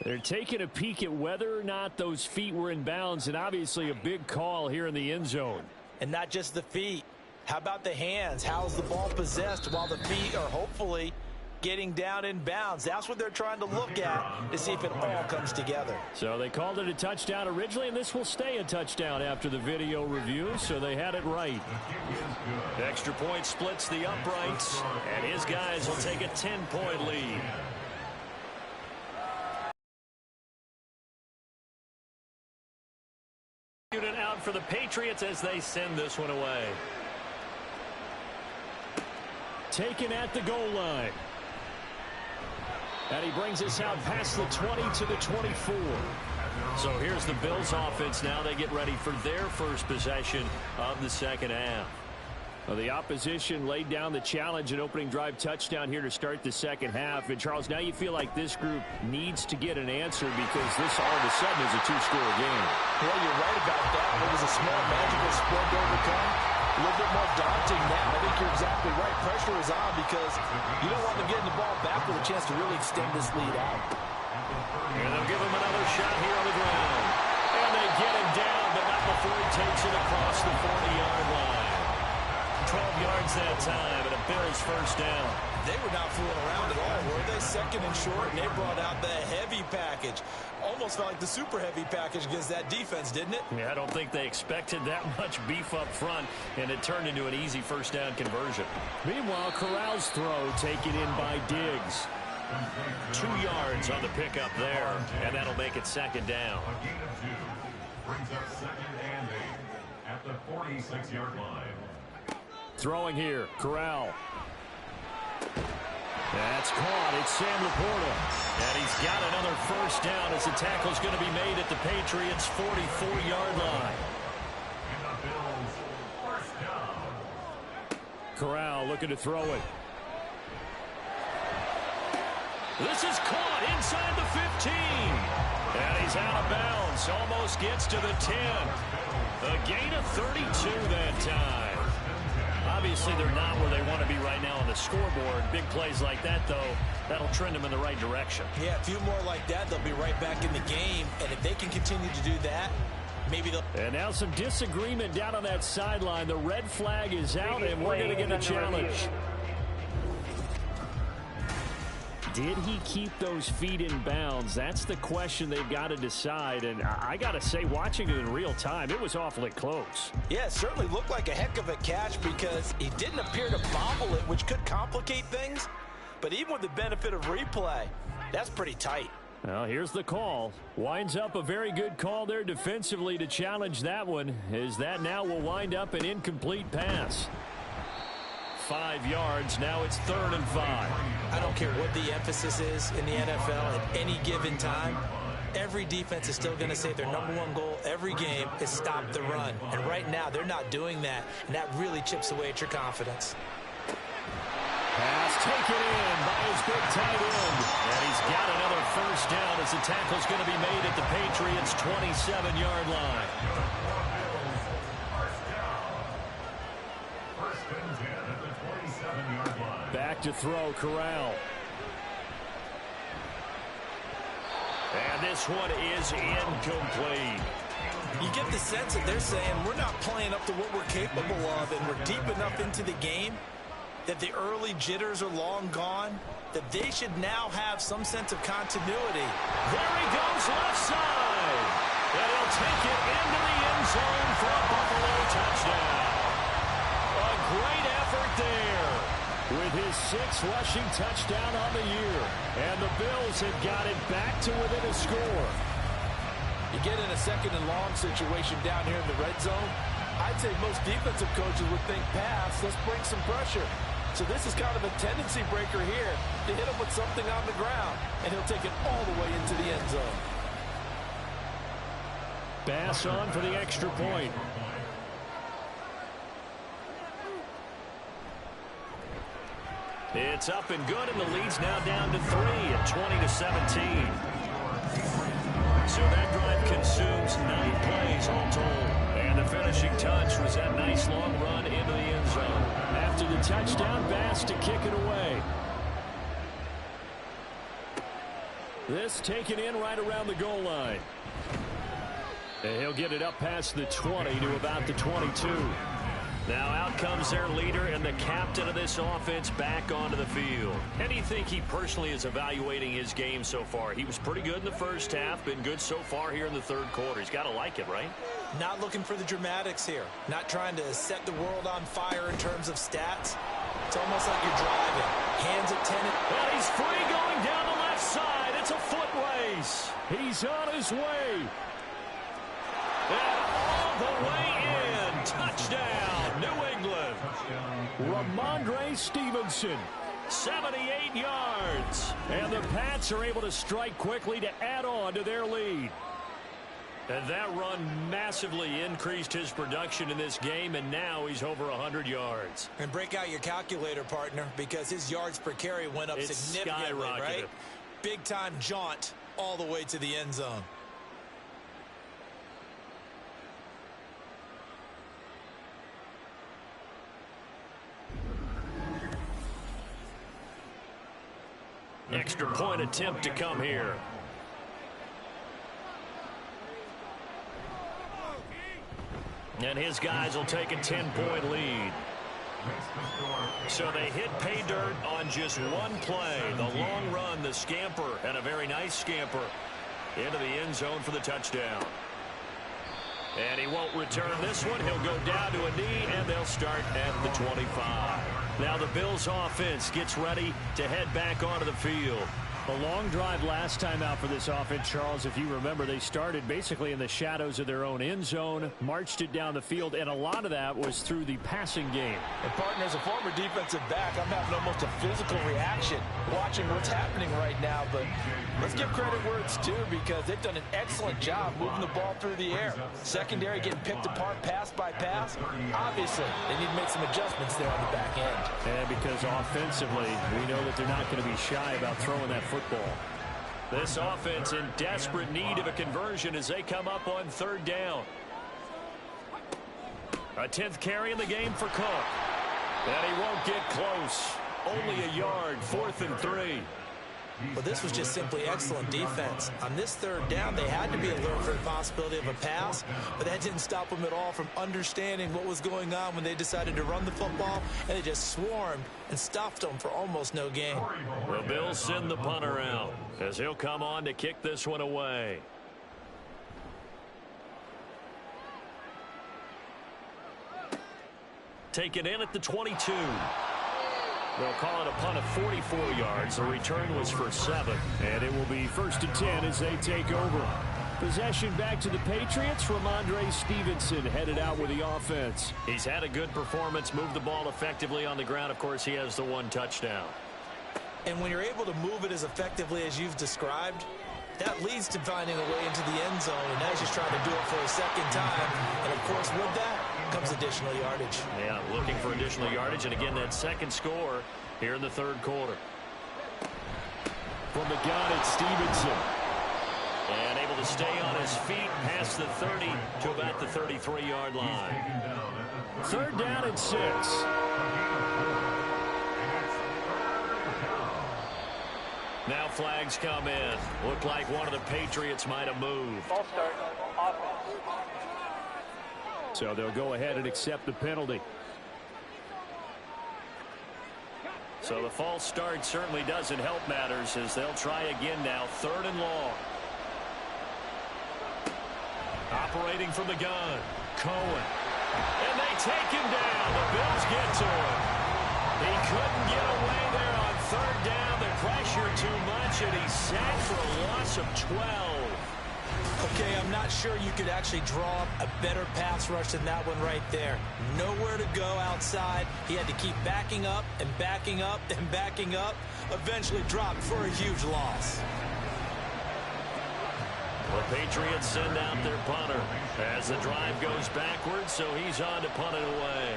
They're taking a peek at whether or not those feet were in bounds, and obviously a big call here in the end zone. And not just the feet. How about the hands? How's the ball possessed while the feet are hopefully getting down in bounds? That's what they're trying to look at to see if it all comes together. So they called it a touchdown originally, and this will stay a touchdown after the video review, so they had it right. Extra point splits the uprights, and his guys will take a 10-point lead. Unit out for the Patriots as they send this one away. Taken at the goal line. And he brings us out past the 20 to the 24. So here's the Bills offense now. They get ready for their first possession of the second half. Well, the opposition laid down the challenge, an opening drive touchdown here to start the second half. And, Charles, now you feel like this group needs to get an answer because this all of a sudden is a 2-score game. Well, you're right about that. It was a small magical spread to overcome. A little bit more daunting now. I think you're exactly right. Pressure is on because you don't want them getting the ball back with a chance to really extend this lead out. And they'll give him another shot here on the ground. And they get him down, but not before he takes it across the 40-yard line. 12 yards that time, and a Bills first down. They were not fooling around at all, were they? Second and short, and they brought out the heavy package. Almost felt like the super heavy package against that defense, didn't it? Yeah, I don't think they expected that much beef up front, and it turned into an easy first down conversion. Meanwhile, Corral's throw taken in by Diggs. 2 yards on the pickup there, and that'll make it second down. A gain of 2 brings up second and 8 at the 46-yard line. Throwing here, Corral. That's caught. It's Sam Laporta. And he's got another first down as the tackle's going to be made at the Patriots' 44-yard line. And the Bills first down. Corral looking to throw it. This is caught inside the 15. And he's out of bounds. Almost gets to the 10. A gain of 32 that time. Obviously, they're not where they want to be right now on the scoreboard. Big plays like that, though, that'll trend them in the right direction. Yeah, a few more like that, they'll be right back in the game. And if they can continue to do that, maybe they'll... And now some disagreement down on that sideline. The red flag is out, and we're going to get a challenge. Did he keep those feet in bounds? That's the question they've got to decide. And I got to say, watching it in real time, it was awfully close. Yeah, it certainly looked like a heck of a catch because he didn't appear to bobble it, which could complicate things. But even with the benefit of replay, that's pretty tight. Well, here's the call. Winds up a very good call there defensively to challenge that one, as that now will wind up an incomplete pass. 5 yards. Now it's 3rd and 5. I don't care what the emphasis is in the NFL at any given time. Every defense is still going to say their #1 goal every game is stop the run. And right now, they're not doing that, and that really chips away at your confidence. Pass taken in by his big tight end. And he's got another first down as the tackle's going to be made at the Patriots' 27-yard line. Back to throw, Corral. And this one is incomplete. You get the sense that they're saying we're not playing up to what we're capable of, and we're deep enough into the game that the early jitters are long gone, that they should now have some sense of continuity. There he goes left side. And he'll take it into the end zone for a Buffalo touchdown. A great effort there. With his 6th rushing touchdown on the year. And the Bills have got it back to within a score. You get in a 2nd and long situation down here in the red zone, I'd say most defensive coaches would think pass, let's bring some pressure. So this is kind of a tendency breaker here to hit him with something on the ground, and he'll take it all the way into the end zone. Bass on for the extra point. It's up and good, and the lead's now down to 3 at 20-17. So that drive consumes 9 plays all told. And the finishing touch was that nice long run into the end zone. After the touchdown, Bass to kick it away. This taken in right around the goal line. And he'll get it up past the 20 to about the 22. Now out comes their leader and the captain of this offense back onto the field. How do you think he personally is evaluating his game so far? He was pretty good in the first half, been good so far here in the 3rd quarter. He's got to like it, right? Not looking for the dramatics here. Not trying to set the world on fire in terms of stats. It's almost like you're driving. Hands at 10. And he's free going down the left side. It's a foot race. He's on his way. And all the way in. Touchdown, New England. Ramondre Stevenson. 78 yards. And the Pats are able to strike quickly to add on to their lead. And that run massively increased his production in this game, and now he's over 100 yards. And break out your calculator, partner, because his yards per carry went up significantly, right? Big-time jaunt all the way to the end zone. Extra point attempt to come here. And his guys will take a 10-point lead. So they hit pay dirt on just one play. The long run, the scamper, and a very nice scamper into the end zone for the touchdown. And he won't return this one. He'll go down to a knee, and they'll start at the 25. Now the Bills offense gets ready to head back onto the field. A long drive last time out for this offense, Charles. If you remember, they started basically in the shadows of their own end zone, marched it down the field, and a lot of that was through the passing game. And partner, as a former defensive back, I'm having almost a physical reaction watching what's happening right now. But let's give credit where it's due, because they've done an excellent job moving the ball through the air. Secondary getting picked apart pass by pass. Obviously, they need to make some adjustments there on the back end. And because offensively, we know that they're not going to be shy about throwing that football. This offense in desperate need of a conversion as they come up on third down. A 10th carry in the game for Cook. And he won't get close. Only a yard, 4th and 3. Well, this was just simply excellent defense. On this third down, they had to be alert for the possibility of a pass, but that didn't stop them at all from understanding what was going on when they decided to run the football, and they just swarmed and stuffed them for almost no gain. The Bills send the punter out as he'll come on to kick this one away. Taken in at the 22. They'll call it a punt of 44 yards. The return was for 7. And it will be 1st and 10 as they take over. Possession back to the Patriots. Ramondre Stevenson headed out with the offense. He's had a good performance, moved the ball effectively on the ground. Of course, he has the 1 touchdown. And when you're able to move it as effectively as you've described, that leads to finding a way into the end zone, and now he's just trying to do it for a second time. And, of course, with that comes additional yardage. Yeah, looking for additional yardage, and again, that second score here in the third quarter. From the gun, it's Stevenson. And able to stay on his feet past the 30 to about the 33-yard line. 3rd down and 6. Now flags come in. Looked like one of the Patriots might have moved. Ball start. Offense. So they'll go ahead and accept the penalty. So the false start certainly doesn't help matters as they'll try again now. 3rd and long. Operating from the gun. Cohen. And they take him down. The Bills get to him. He couldn't get away there on 3rd down. The pressure too much, and he's sacked for a loss of 12. Okay, I'm not sure you could actually draw up a better pass rush than that one right there. Nowhere to go outside. He had to keep backing up and backing up and backing up. Eventually dropped for a huge loss. The Patriots send out their punter as the drive goes backwards, so he's on to punt it away.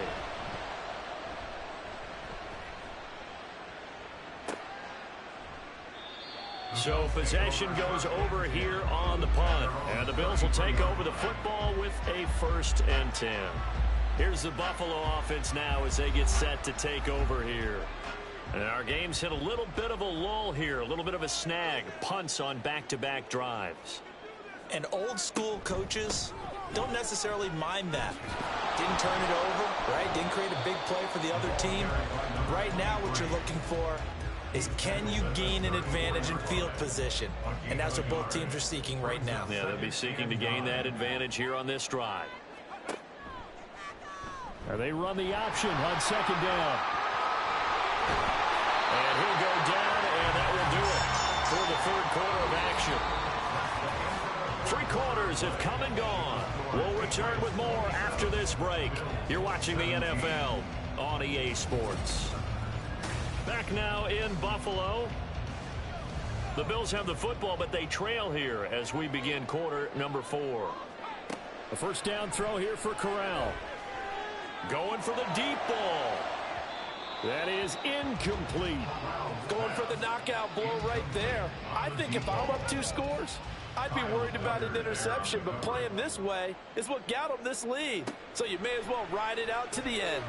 So possession goes over here on the punt. And the Bills will take over the football with a 1st and 10. Here's the Buffalo offense now as they get set to take over here. And our game's hit a little bit of a lull here, a little bit of a snag. Punts on back-to-back drives. And old school coaches don't necessarily mind that. Didn't turn it over, right? Didn't create a big play for the other team. Right now what you're looking for is, can you gain an advantage in field position? And that's what both teams are seeking right now. Yeah, they'll be seeking to gain that advantage here on this drive. Now they run the option on 2nd down. And he'll go down, and that will do it for the 3rd quarter of action. 3 quarters have come and gone. We'll return with more after this break. You're watching the NFL on EA Sports. Back now in Buffalo. The Bills have the football, but they trail here as we begin quarter number 4. A 1st down throw here for Corral. Going for the deep ball. That is incomplete. Going for the knockout blow right there. I think if I'm up 2 scores, I'd be worried about an interception, but playing this way is what got them this lead. So you may as well ride it out to the end.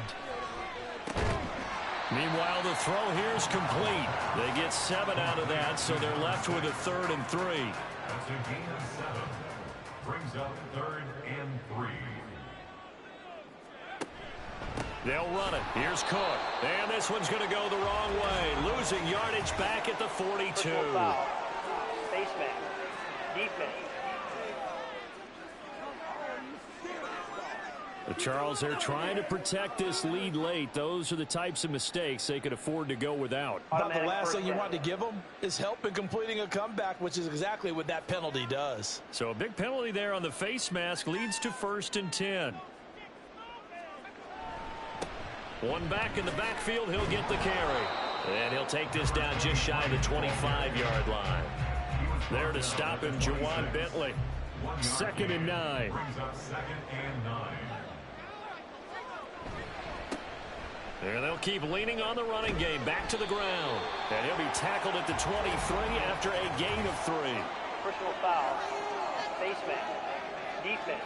Meanwhile, the throw here is complete. They get 7 out of that, so they're left with a 3rd and 3. That's a gain of 7. Brings up 3rd and 3. They'll run it. Here's Cook. And this one's going to go the wrong way. Losing yardage back at the 42. Foul. Baseman. Defense. Charles, they're trying to protect this lead late. Those are the types of mistakes they could afford to go without. About the last thing you want to give them is help in completing a comeback, which is exactly what that penalty does. So a big penalty there on the face mask leads to 1st and 10. One back in the backfield. He'll get the carry. And he'll take this down just shy of the 25-yard line. There to stop him, Juwan Bentley. 2nd and 9. Brings up 2nd and 9. And they'll keep leaning on the running game. Back to the ground. And he'll be tackled at the 23 after a gain of 3. Personal foul. Baseman. Defense.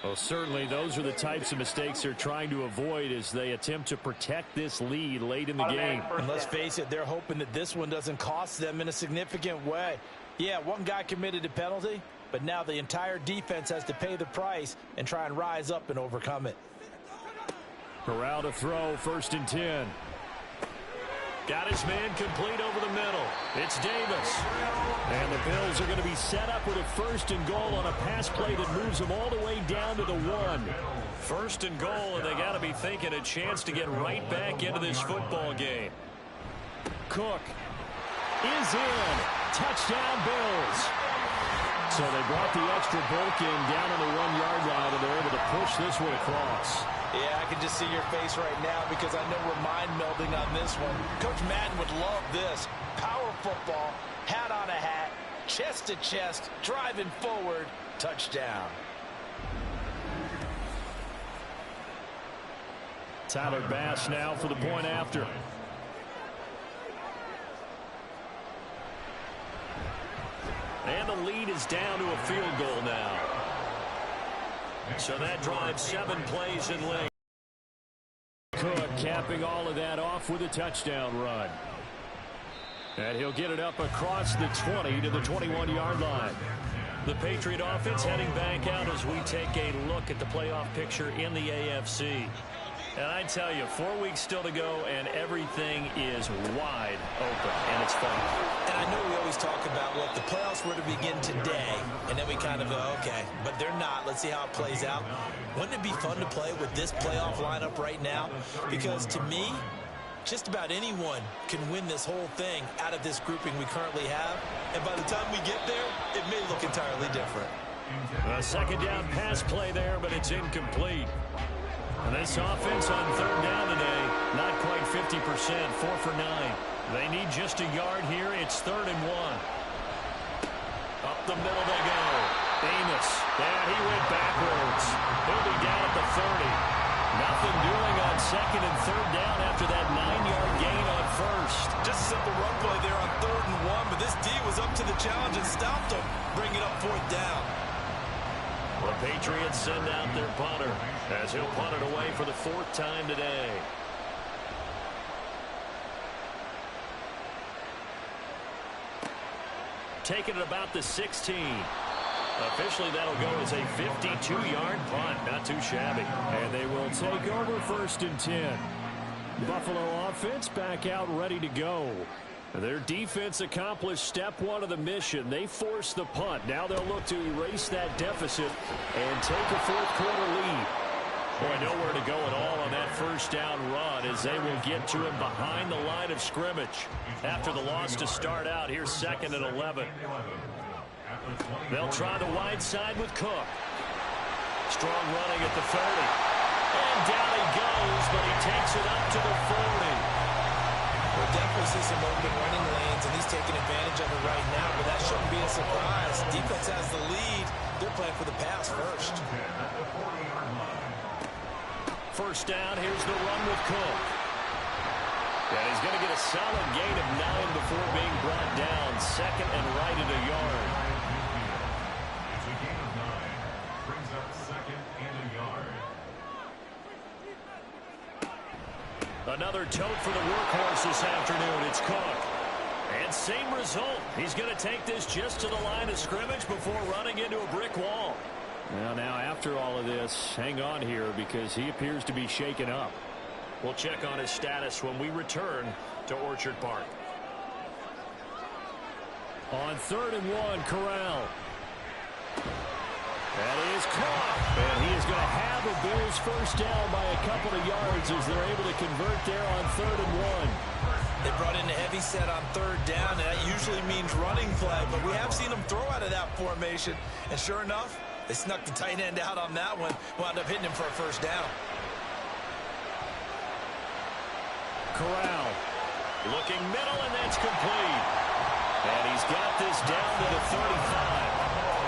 Well, certainly those are the types of mistakes they're trying to avoid as they attempt to protect this lead late in the game. And let's face it, they're hoping that this one doesn't cost them in a significant way. Yeah, one guy committed a penalty, but now the entire defense has to pay the price and try and rise up and overcome it. Corral to throw, 1st and 10. Got his man complete over the middle. It's Davis. And the Bills are going to be set up with a 1st and goal on a pass play that moves them all the way down to the 1. 1st and goal, and they got to be thinking a chance to get right back into this football game. Cook is in. Touchdown, Bills. So they brought the extra bulk in down on the 1-yard line, and they're able to push this one across. Yeah, I can just see your face right now because I know we're mind melding on this one. Coach Madden would love this. Power football, hat on a hat, chest to chest, driving forward, touchdown. Tyler Bass now for the point after. And the lead is down to a field goal now. So that drives 7 plays in length. Cook capping all of that off with a touchdown run. And he'll get it up across the 20 to the 21-yard line. The Patriot offense heading back out as we take a look at the playoff picture in the AFC. And I tell you, 4 weeks still to go, and everything is wide open, and it's fun. And I know we always talk about, look, the playoffs were to begin today, and then we kind of go, okay, but they're not. Let's see how it plays out. Wouldn't it be fun to play with this playoff lineup right now? Because to me, just about anyone can win this whole thing out of this grouping we currently have. And by the time we get there, it may look entirely different. A 2nd down pass play there, but it's incomplete. And this offense on 3rd down today, not quite 50%, 4 for 9. They need just a yard here. It's 3rd and 1. Up the middle they go. Amos. And he went backwards. He'll be down at the 30. Nothing doing on 2nd and 3rd down after that 9-yard gain on 1st. Just a simple run play there on 3rd and 1, but this D was up to the challenge and stopped him, bringing up 4th down. The Patriots send out their punter as he'll punt it away for the 4th time today. Taking it about the 16. Officially, that'll go as a 52-yard punt. Not too shabby. And they will take over 1st and 10. Buffalo offense back out ready to go. Their defense accomplished step 1 of the mission. They forced the punt. Now they'll look to erase that deficit and take a 4th quarter lead. Boy, nowhere to go at all on that 1st down run as they will get to him behind the line of scrimmage. After the loss to start out, here's 2nd and 11. They'll try the wide side with Cook. Strong running at the 30. And down he goes, but he takes it up to the 40. We'll definitely see some open running lanes, and he's taking advantage of it right now, but that shouldn't be a surprise. Defense has the lead. They're playing for the pass first. 1st down, here's the run with Cook. And he's going to get a solid gain of 9 before being brought down. 2nd and right at a yard. It's a gain of 9. Brings up 2nd and a yard. Another tote for the workhorse this afternoon. It's Cook. And same result. He's going to take this just to the line of scrimmage before running into a brick wall. Well, now after all of this, hang on here because he appears to be shaken up. We'll check on his status when we return to Orchard Park. On 3rd and 1, Corral. That is caught. And he is going to have a Bills first down by a couple of yards as they're able to convert there on 3rd and 1. They brought in a heavy set on 3rd down, and that usually means running play, but we have seen them throw out of that formation. And sure enough, they snuck the tight end out on that one, wound up hitting him for a first down. Corral. Looking middle, and that's complete. And he's got this down to the 35.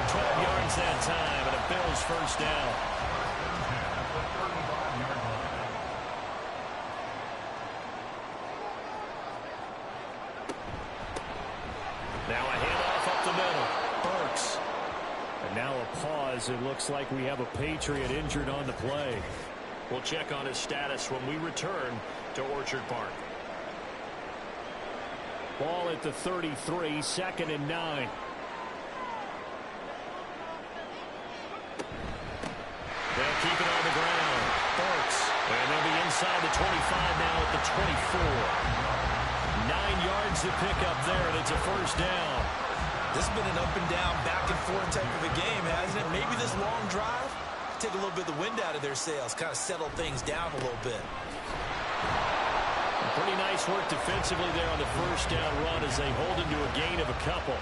12 yards that time, and a Bills first down. Now a handoff up the middle. Burks. And now a pause. It looks like we have a Patriot injured on the play. We'll check on his status when we return to Orchard Park. Ball at the 33, 2nd and 9. They'll keep it on the ground. Burks. And they'll be inside the 25 now at the 24. 9 yards to pick up there, and it's a first down. This has been an up and down, back and forth type of a game, hasn't it? Maybe this long drive, take a little bit of the wind out of their sails, kind of settle things down a little bit. Pretty nice work defensively there on the first down run as they hold into a gain of a couple.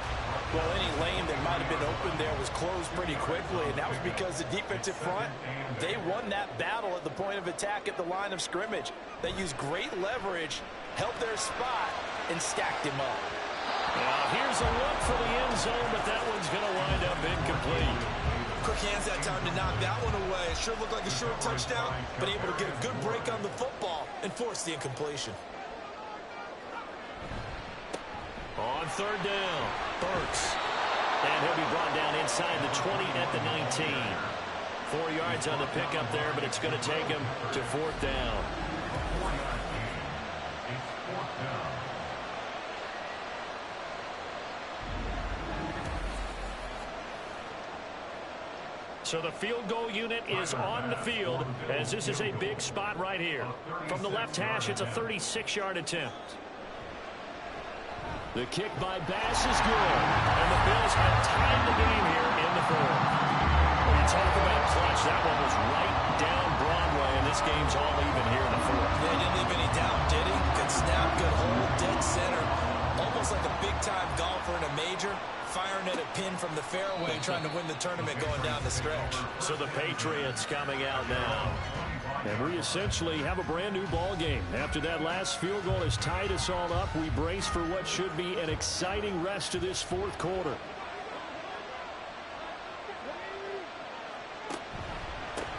Well, any lane that might have been open there was closed pretty quickly, and that was because the defensive front, they won that battle at the point of attack at the line of scrimmage. They used great leverage, held their spot, and stacked him up. Now here's a look for the end zone, but that one's going to wind up incomplete. Quick hands that time to knock that one away. It sure looked like a short touchdown, but able to get a good break on the football and force the incompletion. On 3rd down, Burks. And he'll be brought down inside the 20 at the 19. 4 yards on the pickup there, but it's going to take him to 4th down. So the field goal unit is on the field as this is a big spot right here. From the left hash, it's a 36-yard attempt. The kick by Bass is good. And the Bills have tied the game here in the 4th. When you talk about clutch, that one was right down Broadway, and this game's all even here in the 4th. Yeah, he didn't leave any doubt, did he? Good snap, good hold, dead center. Almost like a big-time golfer in a major, firing at a pin from the fairway, trying to win the tournament going down the stretch. So the Patriots coming out now. And we essentially have a brand-new ball game. After that last field goal has tied us all up, we brace for what should be an exciting rest of this 4th quarter.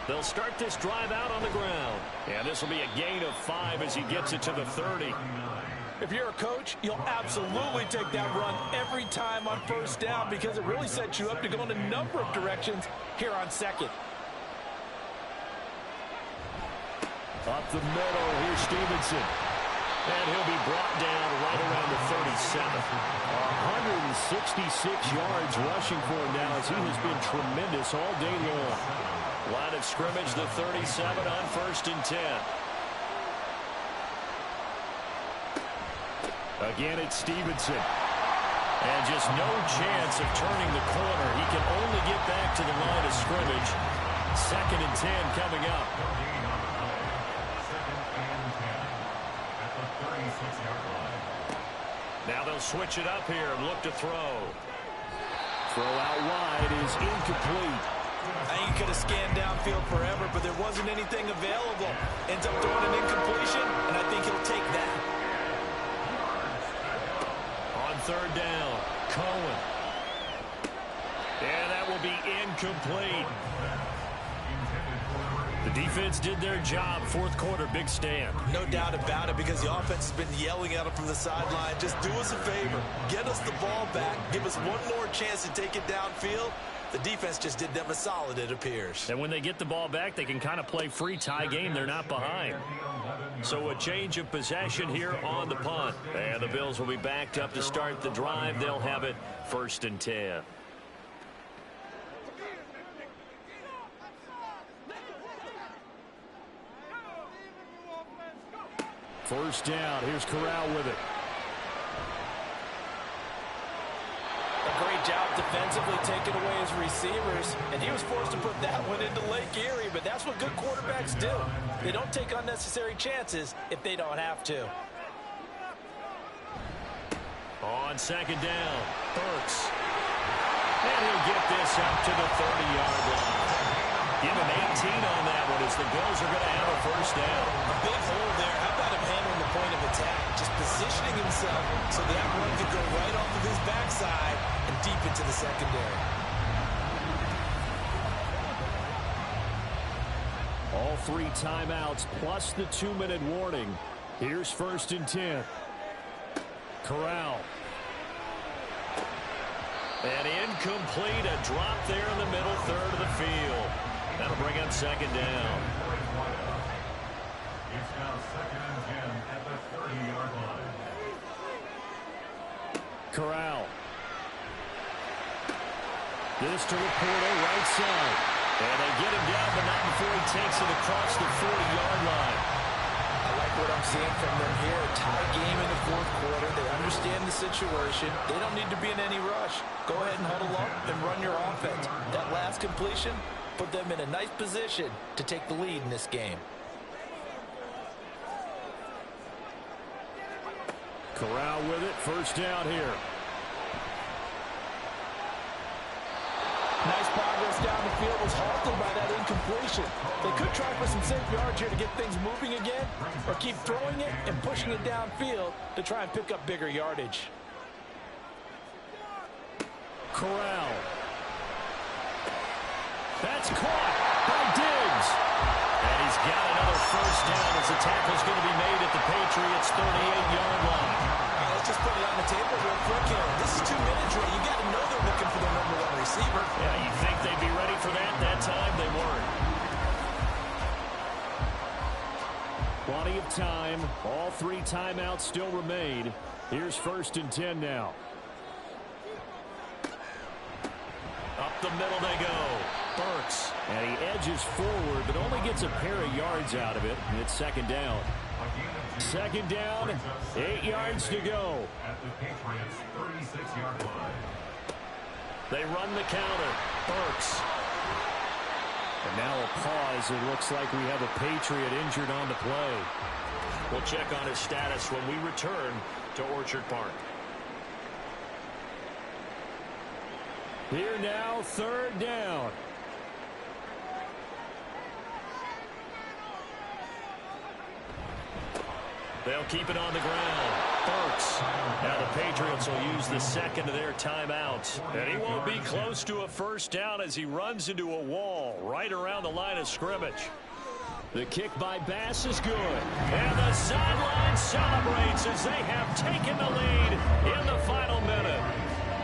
They'll start this drive out on the ground. And this will be a gain of 5 as he gets it to the 30. If you're a coach, you'll absolutely take that run every time on 1st down because it really sets you up to go in a number of directions here on 2nd. Up the middle, here's Stevenson. And he'll be brought down right around the 37. 166 yards rushing for him now as he has been tremendous all day long. Line of scrimmage, the 37 on 1st and 10. Again, it's Stevenson. And just no chance of turning the corner. He can only get back to the line of scrimmage. 2nd and 10 coming up. Now they'll switch it up here and look to throw. Throw out wide is incomplete. I think he could have scanned downfield forever, but there wasn't anything available. Ends up throwing an incompletion, and I think he'll take that. On 3rd down, Cohen. And that will be incomplete. The defense did their job. 4th quarter, big stand. No doubt about it, because the offense has been yelling at him from the sideline. Just do us a favor. Get us the ball back. Give us one more chance to take it downfield. The defense just did them a solid, it appears. And when they get the ball back, they can kind of play free tie game. They're not behind. So a change of possession here on the punt. And the Bills will be backed up to start the drive. They'll have it 1st and 10. First down. Here's Corral with it. A great job defensively taking away his receivers, and he was forced to put that one into Lake Erie, but that's what good quarterbacks do. They don't take unnecessary chances if they don't have to. On second down, Burks. And he'll get this up to the 30-yard line. Give him 18 on that one as the Bills are going to have a first down. A big hole there. How about him handling the point of attack? Just positioning himself so that one could go right off of his backside and deep into the secondary. All 3 timeouts plus the 2-minute warning. Here's first and 10. Corral. And incomplete, a drop there in the middle third of the field. That'll bring up second down. It's now second and 10 at the 30-yard line. Corral. This to Laporta, right side. And they get him down, but not before he takes it across the 40-yard line. I like what I'm seeing from them here. A tie game in the fourth quarter. They understand the situation. They don't need to be in any rush. Go ahead and huddle up and run your offense. That last completion put them in a nice position to take the lead in this game. Corral with it. First down here. Nice progress down the field was halted by that incompletion. They could try for some safe yards here to get things moving again, or keep throwing it and pushing it downfield to try and pick up bigger yardage. Corral. That's caught by Diggs. And he's got another first down as the tackle's going to be made at the Patriots' 38-yard line. All right, let's just put it on the table real quick here. This is 2 minutes, Ray. You got to know they're looking for their number 1 receiver. Yeah, you think they'd be ready for that? That time they weren't. Plenty of time. All 3 timeouts still remain. Here's first and 10 now. Up the middle they go. Burks. And he edges forward, but only gets a pair of yards out of it. And it's second down. Second down, 8 yards to go. At the Patriots' 36-yard line. They run the counter. Burks. And now a pause. It looks like we have a Patriot injured on the play. We'll check on his status when we return to Orchard Park. Here now, third down. They'll keep it on the ground. Burks. Now the Patriots will use the second of their timeouts. And he won't be close to a first down as he runs into a wall right around the line of scrimmage. The kick by Bass is good. And the sideline celebrates as they have taken the lead in the final minute.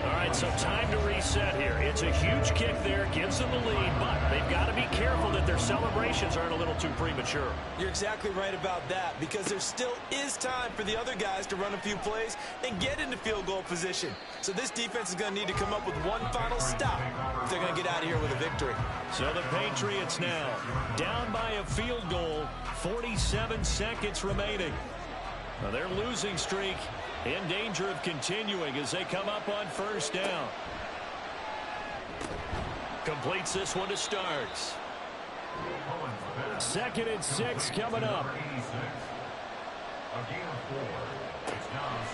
All right, so time to reset here. It's a huge kick there, gives them the lead, but they've got to be careful that their celebrations aren't a little too premature. You're exactly right about that, because there still is time for the other guys to run a few plays and get into field goal position. So this defense is going to need to come up with one final stop if they're going to get out of here with a victory. So the Patriots now down by a field goal, 47 seconds remaining. Now their losing streak in danger of continuing as they come up on first down. Completes this one to Starks. Second and 6 coming up.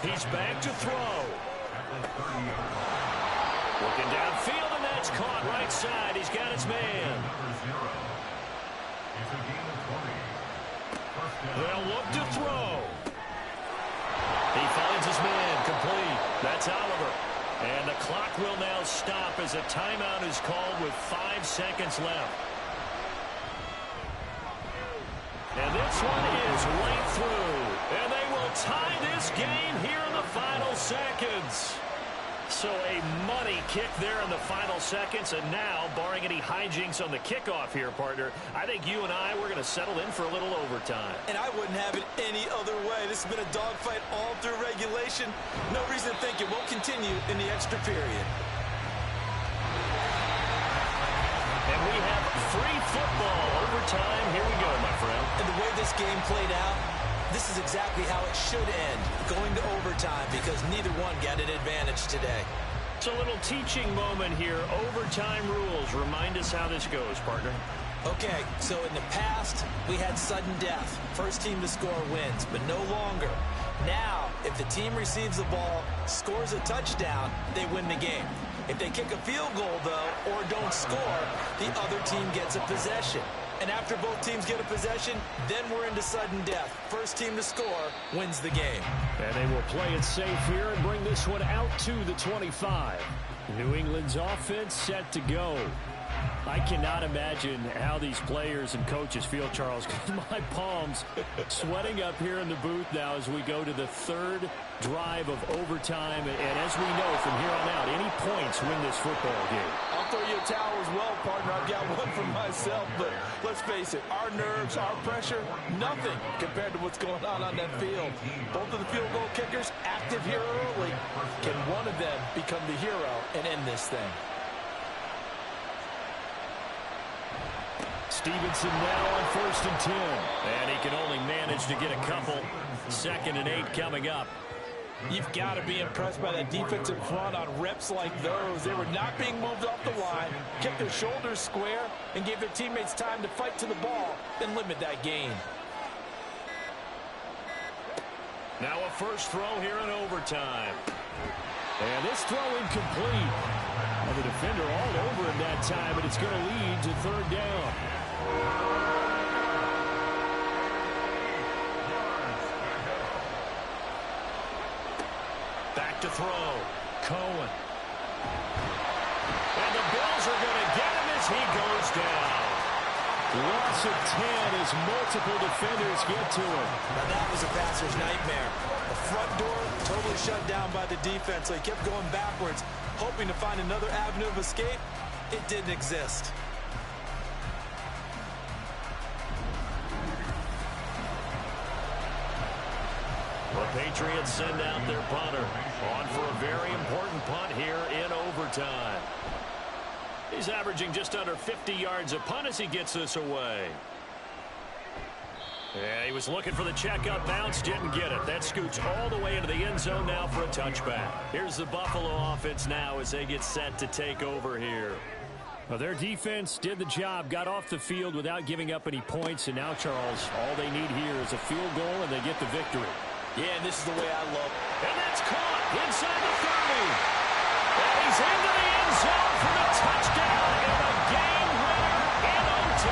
He's back to throw. Looking downfield, and that's caught right side. He's got his man. They'll look to throw. He finds his man, complete. That's Oliver. And the clock will now stop as a timeout is called with 5 seconds left. And this one is right through. And they will tie this game here in the final seconds. So a money kick there in the final seconds. And now, barring any hijinks on the kickoff here, partner, I think you and we're going to settle in for a little overtime. And I wouldn't have it any other way. This has been a dogfight all through regulation. No reason to think it won't continue in the extra period. And we have free football overtime. Here we go, my friend. And the way this game played out, This is exactly how it should end, going to overtime, because neither one got an advantage today. It's a little teaching moment here. Overtime rules. Remind us how this goes, partner. Okay, so in the past, we had sudden death. First team to score wins, but no longer. Now, if the team receives the ball, scores a touchdown, they win the game. If they kick a field goal, though, or don't score, the other team gets a possession. And after both teams get a possession, then we're into sudden death. First team to score wins the game. And they will play it safe here and bring this one out to the 25. New England's offense set to go. I cannot imagine how these players and coaches feel, Charles, because my palms sweating up here in the booth now as we go to the third drive of overtime. And as we know from here on out, any points win this football game. I'll throw you a towel as well, partner. I've got one for myself, but let's face it, our nerves, our pressure, nothing compared to what's going on that field. Both of the field goal kickers active here early. Can one of them become the hero and end this thing? Stevenson now on 1st and 10. And he can only manage to get a couple. 2nd and 8 coming up. You've got to be impressed by that defensive front on reps like those. They were not being moved off the line, kept their shoulders square, and gave their teammates time to fight to the ball and limit that gain. Now a first throw here in overtime. And this throw incomplete. And the defender all over him that time, but it's going to lead to 3rd down. Back to throw. Cohen. And the Bills are going to get him as he goes down. Loss of 10 as multiple defenders get to him. Now that was a passer's nightmare. The front door totally shut down by the defense, so he kept going backwards, hoping to find another avenue of escape. It didn't exist. The Patriots send out their punter on for a very important punt here in overtime. He's averaging just under 50 yards a punt as he gets this away. Yeah, he was looking for the check-up bounce, didn't get it. That scoots all the way into the end zone now for a touchback. Here's the Buffalo offense now as they get set to take over here. Well, their defense did the job, got off the field without giving up any points, and now, Charles, all they need here is a field goal, and they get the victory. Yeah, and this is the way I love it. And that's caught inside the 30. And he's into the end zone for the touchdown and a game winner in OT.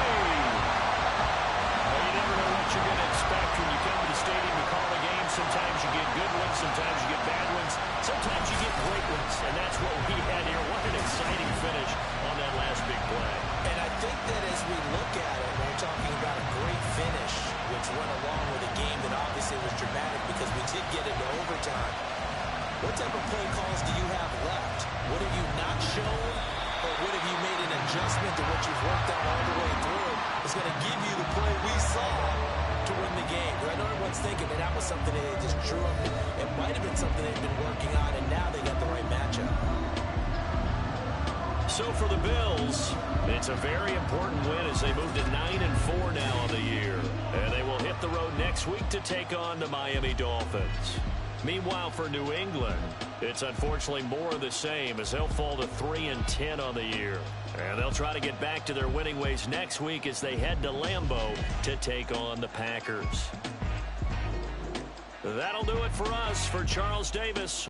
Well, you never know what you're going to expect when you come to the stadium to call a game. Sometimes you get good ones, sometimes you get bad ones, sometimes you get great ones, and that's what we had here. What an exciting finish on that last big play. And I think that as we look at it, we're talking about a great finish, which went along with a game that obviously was dramatic because we did get into overtime. What type of play calls do you have left? What have you not shown, or what have you made an adjustment to what you've worked on all the way through? It's going to give you the play we saw to win the game. I know everyone's thinking that was something that they just drew up. It might have been something they've been working on, and now they got the right matchup. So for the Bills, it's a very important win as they move to 9-4 now on the year. And they will hit the road next week to take on the Miami Dolphins. Meanwhile, for New England, it's unfortunately more of the same as they'll fall to 3-10 on the year. And they'll try to get back to their winning ways next week as they head to Lambeau to take on the Packers. That'll do it for us. For Charles Davis.